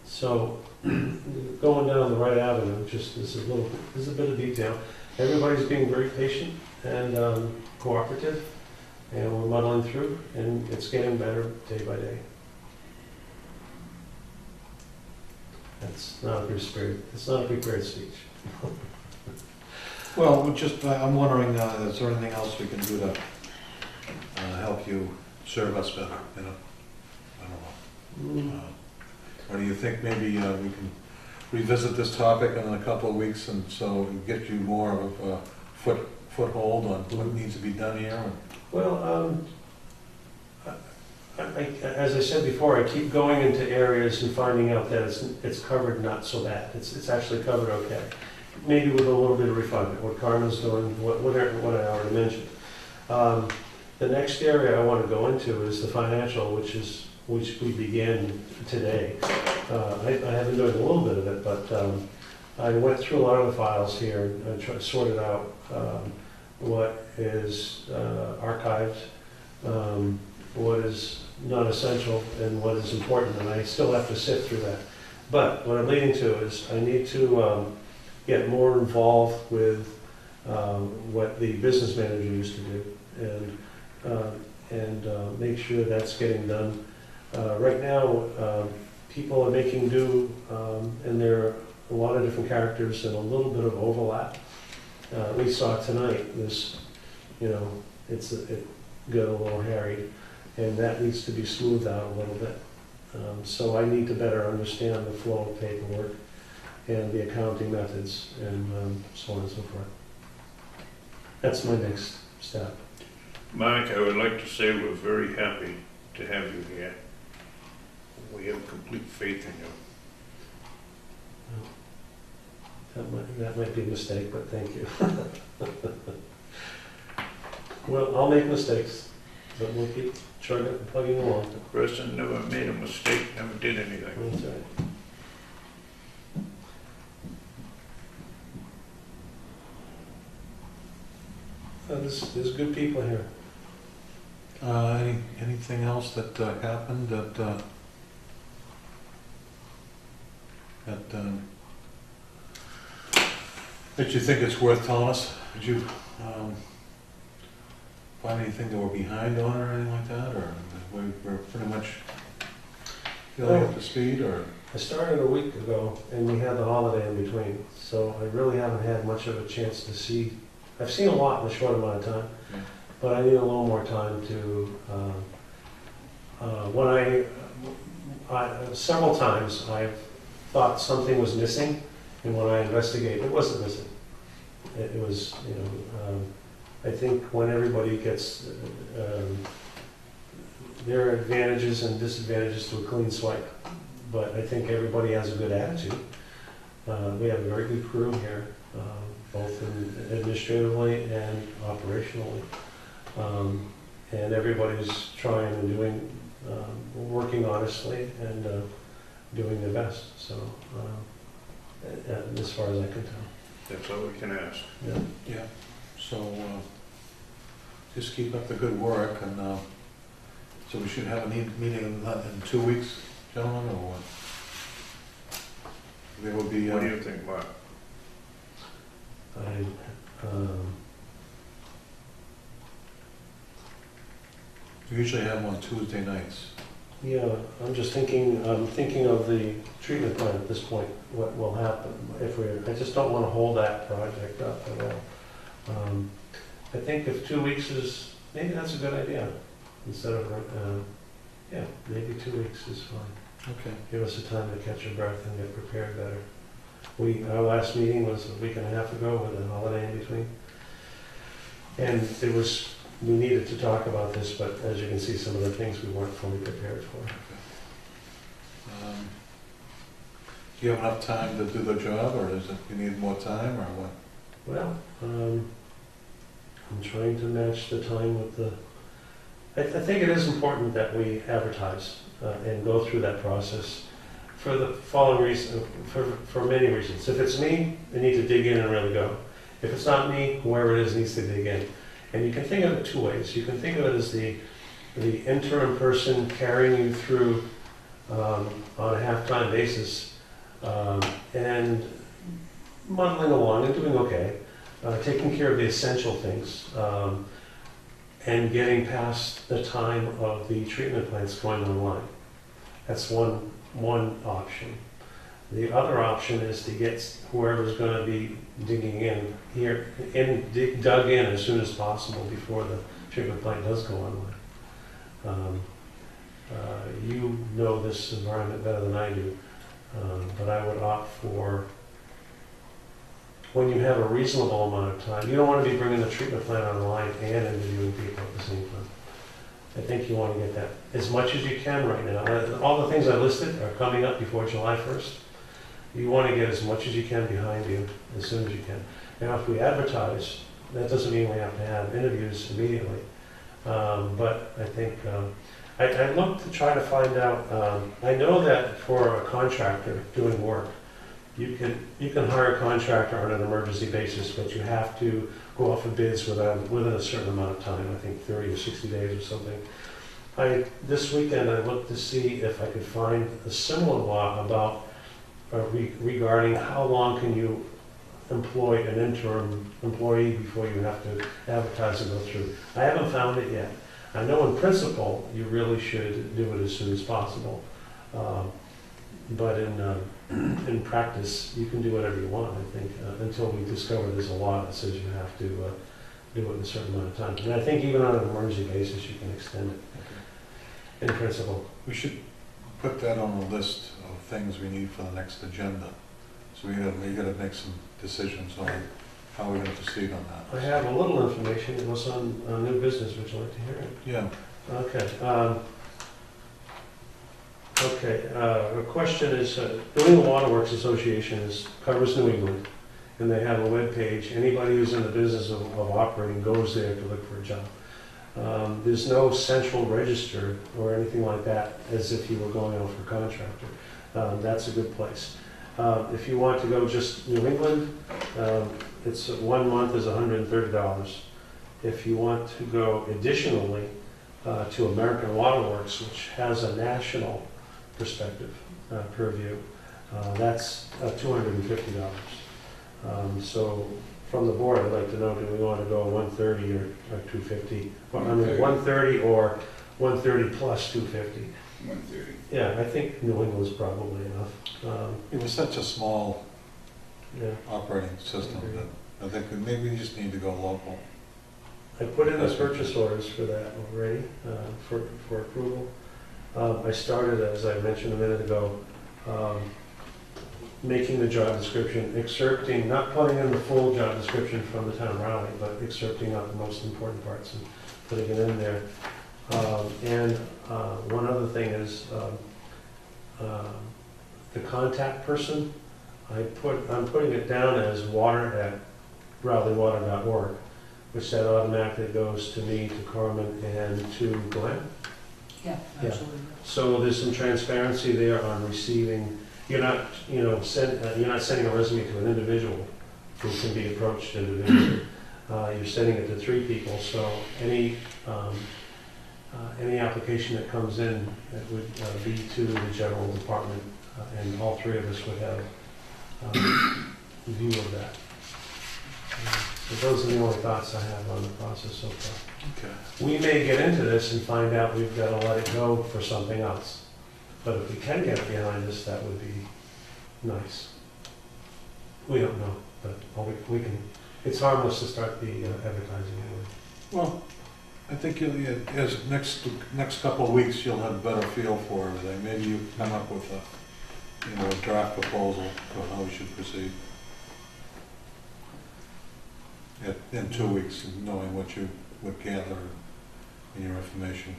So going down the right avenue, just this is a bit of detail. Everybody's being very patient and cooperative, and we're muddling through, and it's getting better day by day. That's not a good spirit. It's not a prepared speech. Well, I'm wondering, is there anything else we can do to help you serve us better, you know? I don't know. Or do you think maybe we can revisit this topic in a couple of weeks, and so get you more of a foothold on what needs to be done here? Well, as I said before, I keep going into areas and finding out that it's covered not so bad. It's actually covered okay. maybe with a little bit of refinement, what Carmen's doing, what I already mentioned. The next area I want to go into is the financial, which we began today. I have been doing a little bit of it, but I went through a lot of the files here and sorted out what is archived, what is not essential, and what is important, and I still have to sift through that. But what I'm leading to is I need to get more involved with what the business manager used to do, and make sure that's getting done. Right now, people are making do, and there are a lot of different characters and a little bit of overlap. We saw tonight this, it got a little hairy, and that needs to be smoothed out a little bit. So I need to better understand the flow of paperwork and the accounting methods and so on and so forth. That's my next step. Mike, I would like to say we're very happy to have you here. We have complete faith in you. That might be a mistake, but thank you. Well, I'll make mistakes, but we'll keep plugging along. The person never made a mistake, never did anything. That's right. There's good people here. Anything else that happened that you think it's worth telling us? Did you find anything that we're behind on or anything like that, or we're pretty much feeling up to speed, or? I started a week ago, and we had the holiday in between, so I really haven't had much of a chance to see. I've seen a lot in a short amount of time, Yeah. but I need a little more time to. Several times I've thought something was missing, and when I investigate, it wasn't missing. It was, I think when everybody gets, there are advantages and disadvantages to a clean swipe, but I think everybody has a good attitude. We have a very good crew here, both administratively and operationally. And everybody's trying and doing, working honestly and doing their best, so, as far as I can tell. That's all we can ask. Yeah. Yeah, so just keep up the good work, and so we should have a meeting in 2 weeks, gentlemen, or what? There will be. What do you think, Mark? We usually have them on Tuesday nights. Yeah, I'm thinking of the treatment plant at this point, what will happen if I just don't want to hold that project up at all. I think if 2 weeks maybe that's a good idea, instead of, maybe 2 weeks is fine. Okay. Give us a time to catch our breath and get prepared better. Our last meeting was a week and a half ago with a holiday in between. And we needed to talk about this, but as you can see, some of the things we weren't fully prepared for. Do you have enough time to do the job, or you need more time, or what? Well, I'm trying to match the time with I think it is important that we advertise and go through that process for the following reason, for many reasons. If it's me, I need to dig in and really go. If it's not me, whoever it is needs to dig in. And you can think of it two ways. You can think of it as the interim person carrying you through on a half-time basis and muddling along and doing okay, taking care of the essential things, and getting past the time of the treatment plants going online. That's one option. The other option is to get whoever's going to be digging in here, dug in as soon as possible before the treatment plant does go online. You know this environment better than I do, but I would opt for, when you have a reasonable amount of time, you don't want to be bringing the treatment plant online and interviewing people at the same time. I think you want to get that as much as you can right now. All the things I listed are coming up before July 1st. You want to get as much as you can behind you as soon as you can. Now, if we advertise, that doesn't mean we have to have interviews immediately. But I think, I looked to try to find out, I know that for a contractor doing work, you can hire a contractor on an emergency basis, but you have to go off of bids within a certain amount of time, I think 30 or 60 days or something. This weekend I looked to see if I could find a similar law about, regarding how long can you employ an interim employee before you have to advertise and go through. I haven't found it yet. I know in principle you really should do it as soon as possible, but in practice you can do whatever you want, I think, until we discover there's a law that says you have to do it in a certain amount of time. And I think even on an emergency basis you can extend it in principle. We should put that on the list of things we need for the next agenda. So we gotta make some decisions on how we're gonna proceed on that. I have a little information. It was on new business. Would you like to hear it? Yeah, Okay. The question is, New England Water Works Association covers New England, and they have a web page. Anybody who's in the business of operating goes there to look for a job. There's no central register or anything like that, as if you were going out for a contractor. That's a good place. If you want to go just New England, it's 1 month is $130. If you want to go additionally to American Water Works, which has a national perspective purview, that's $250. So from the board, I'd like to know, do we want to go 130 or 250? Well, I mean, 130 or 130 plus 250. 1:30. Yeah, I think New England's probably enough. it was such a small Yeah. operating system that I think maybe we just need to go local. I put in the purchase orders for that already, for approval. I started, as I mentioned a minute ago, making the job description, excerpting, not putting in the full job description from the town of Raleigh, but excerpting out the most important parts and putting it in there. And one other thing is the contact person. I'm putting it down as water@raleighwater.org, which that automatically goes to me, to Carmen, and to Glenn. Yeah, Yeah. absolutely. So there's some transparency there on receiving. You're not, you're not sending a resume to an individual who can be approached individually. You're sending it to 3 people. So any application that comes in, that would be to the general department, and all 3 of us would have view of that. So those are the only thoughts I have on the process so far. Okay. We may get into this and find out we've got to let it go for something else. But if we can get it behind us, that would be nice. We don't know, but we can. It's harmless to start the advertising anyway. Well, I think as next couple of weeks, you'll have a better feel for everything. Maybe you come up with a draft proposal for how we should proceed. In 2 weeks, knowing what you would gather in your information,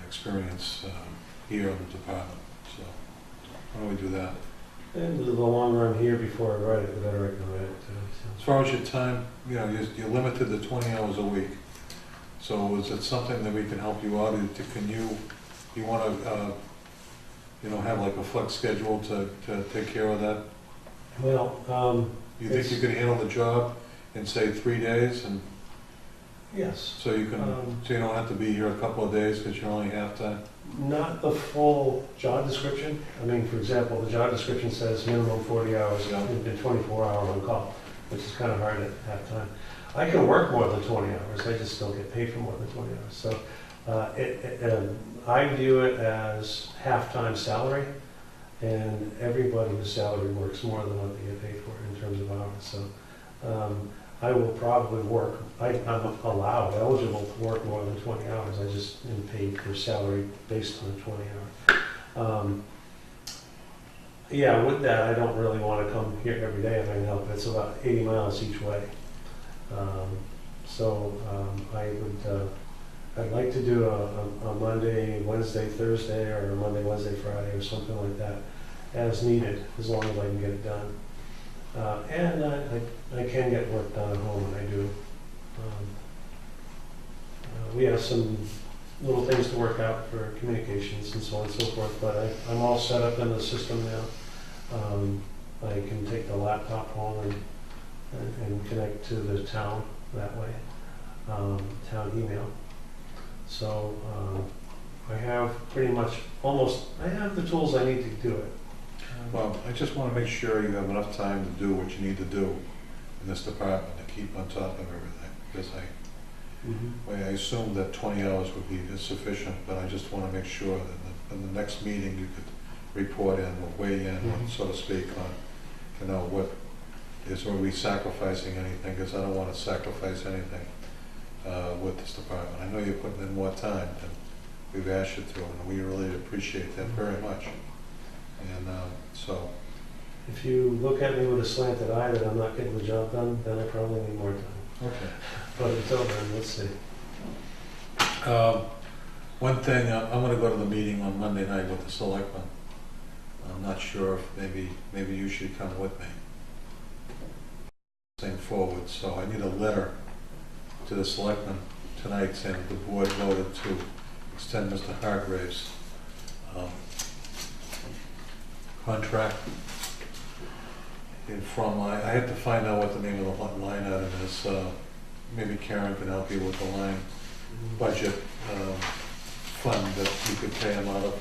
experience here in the department. So, why don't we do that? And the longer I'm here before I write it, the better I can write it too. As far as your time, you're limited to 20 hours a week. So is it something that we can help you out? You want to, have like a flex schedule to take care of that? Well, You think you could handle the job in, say, 3 days, and yes. so you don't have to be here a couple of days because you're only half time? Not the full job description. I mean, for example, the job description says minimum 40 hours and 24-hour on call, which is kind of hard at half time. I can work more than 20 hours. I just don't get paid for more than 20 hours. So I view it as half-time salary, and everybody whose salary works more than what they get paid for in terms of hours. So I will probably work, I'm eligible to work more than 20 hours. I just am paid for salary based on the 20 hours. Yeah, with that, I don't really want to come here every day if I can help it. It's about 80 miles each way. I'd like to do a Monday, Wednesday, Thursday, or a Monday, Wednesday, Friday, or something like that. as needed, as long as I can get it done. And I can get work done at home, and I do. We have some little things to work out for communications and so on and so forth, but I'm all set up in the system now. I can take the laptop home and connect to the town that way, town email. So I have pretty much I have the tools I need to do it. Well, I just want to make sure you have enough time to do what you need to do in this department to keep on top of everything, because I assumed that 20 hours would be sufficient, but I just want to make sure that in the next meeting you could report in or weigh in, so to speak, on, you know, what is, are we sacrificing anything, because I don't want to sacrifice anything with this department. I know you're putting in more time than we've asked you to, and we really appreciate that very much. And so, If you look at me with a slanted eye that I'm not getting the job done, then I probably need more time. okay. But until then, let's see. One thing, I'm going to go to the meeting on Monday night with the selectmen. I'm not sure if maybe you should come with me. Same forward, so I need a letter to the selectmen tonight saying that the board voted to extend Mr. Hargrave's contract. And from, I have to find out what the name of the line item is. Maybe Karen can help you with the line budget fund that you could pay him out of.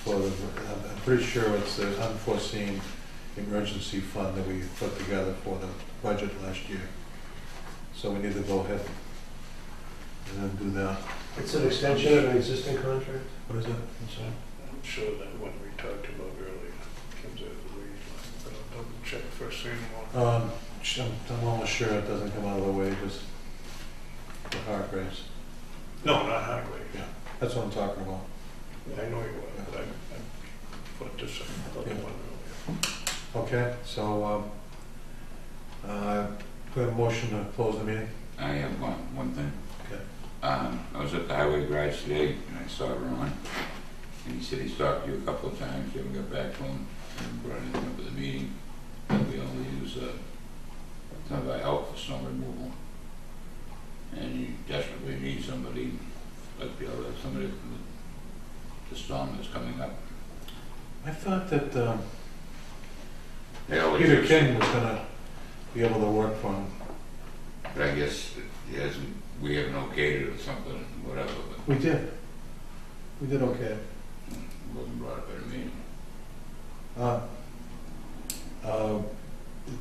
I'm pretty sure it's the unforeseen emergency fund that we put together for the budget last year. So we need to go ahead and then do that. It's an extension of an existing contract? What is it? I'm sorry. I'm sure that what we talked about earlier comes out of the wage line, but I'll double check first thing in the morning. I'm almost sure it doesn't come out of the wages. The Hargraves. No, not highway. Yeah, that's what I'm talking about. I know you were, but I put this, I thought the one earlier. Okay, so, we have a motion to close the meeting? I have one thing. Okay. I was at the highway garage today and I saw Ron, and he said he's talked to you a couple of times, you haven't got back to him, and brought anything up at the meeting. And we only use some of our help for snow removal. And you desperately need somebody, like be able to have somebody from the storm that's coming up. I thought that They always Peter use- King was gonna be able to work for him. But I guess he hasn't, we haven't okayed it or something, whatever, but We did. We did okay. it wasn't brought up at a meeting.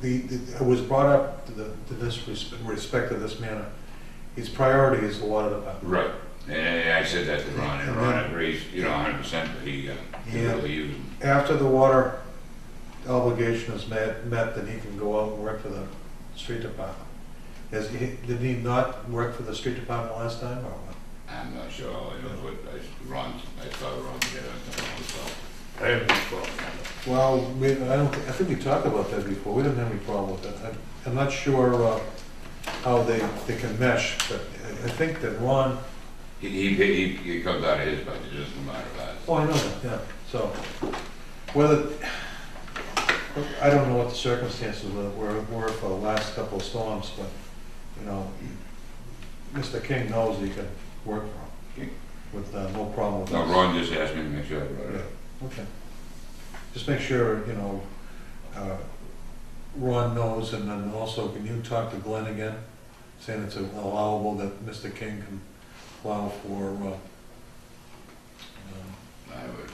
It was brought up to this respect of this manner. His priority is the water department. Right. And I said that to Ron, and Ron agrees, 100% that he can Yeah. really use them. After the water obligation is met, then he can go out and work for the street department. Did he not work for the street department last time, or what? I'm not sure, all I know is what I saw Ron get on, so. I have no problem. Well, I think we talked about that before. We didn't have any problem with that. I'm not sure how they can mesh, but I think that Ron. He comes out of his budget, it doesn't come out of ours. Oh, I know that, yeah. So, whether, I don't know what the circumstances were for the last couple of storms, but, Mr. King knows he can work for him with no problem with No, us. Ron just asked me to make sure I brought it up. Okay. Just make sure, Ron knows, and then also, can you talk to Glenn again? Saying it's allowable that Mr. King can plow for,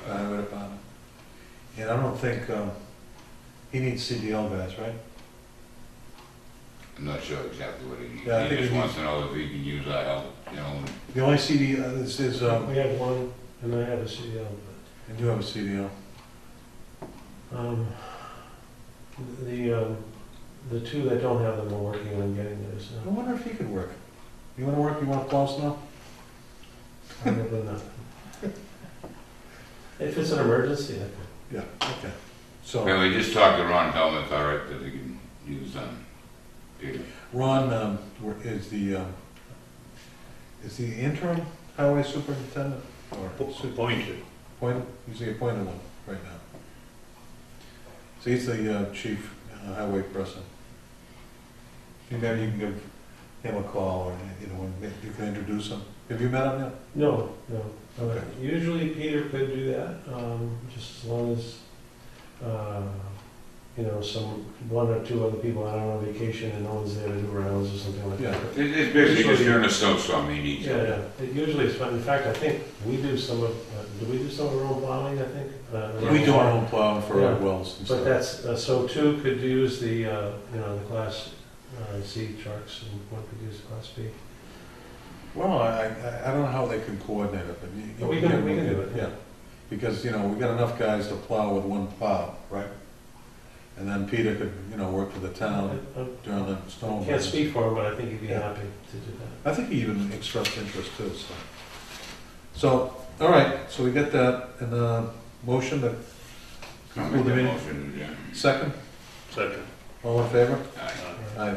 the highway department. And I don't think, he needs CDL guys, right? I'm not sure exactly what he needs. Yeah, I He think just he wants to know if he can use our help, The only CD is, We had one, and I had a CDL, and you have a CDL. but the two that don't have them are working on getting theirs. I wonder if he could work. You wanna work, you wanna plow snow? Probably not. If it's an emergency, I think. Yeah, okay. So, Well, we just talked to Ron, tell him it's all right that he can use Peter. Ron is the interim highway superintendent? Or Appointed. appointed? He's the appointed one right now. So he's the chief highway person. Maybe you can give him a call, or, you know, and you can introduce him. Have you met him yet? No, no. Okay. Usually Peter could do that, just as long as, you know, one or two other people out on vacation and no one's there to do rounds or something like that. It's basically just during a snowstorm, he needs Yeah, it. yeah, it usually is fun. In fact, I think we do some of, do we do some of our own plowing, I think? We do our own plowing for our Yeah. wells and But stuff. that's, so two could use the, you know, the Class C trucks, and one could use the Class B. Well, I don't know how they can coordinate it, but But we can do it, Yeah, because, you know, we got enough guys to plow with one plow, right? And then Peter could, you know, work for the town during the snow. I can't speak for him, but I think he'd be Yeah. happy to do that. I think he even expressed interest too, so. So, all right, so we get that in the motion that, I'll make that motion, yeah. second, Second. all in favor? Aye. Aye.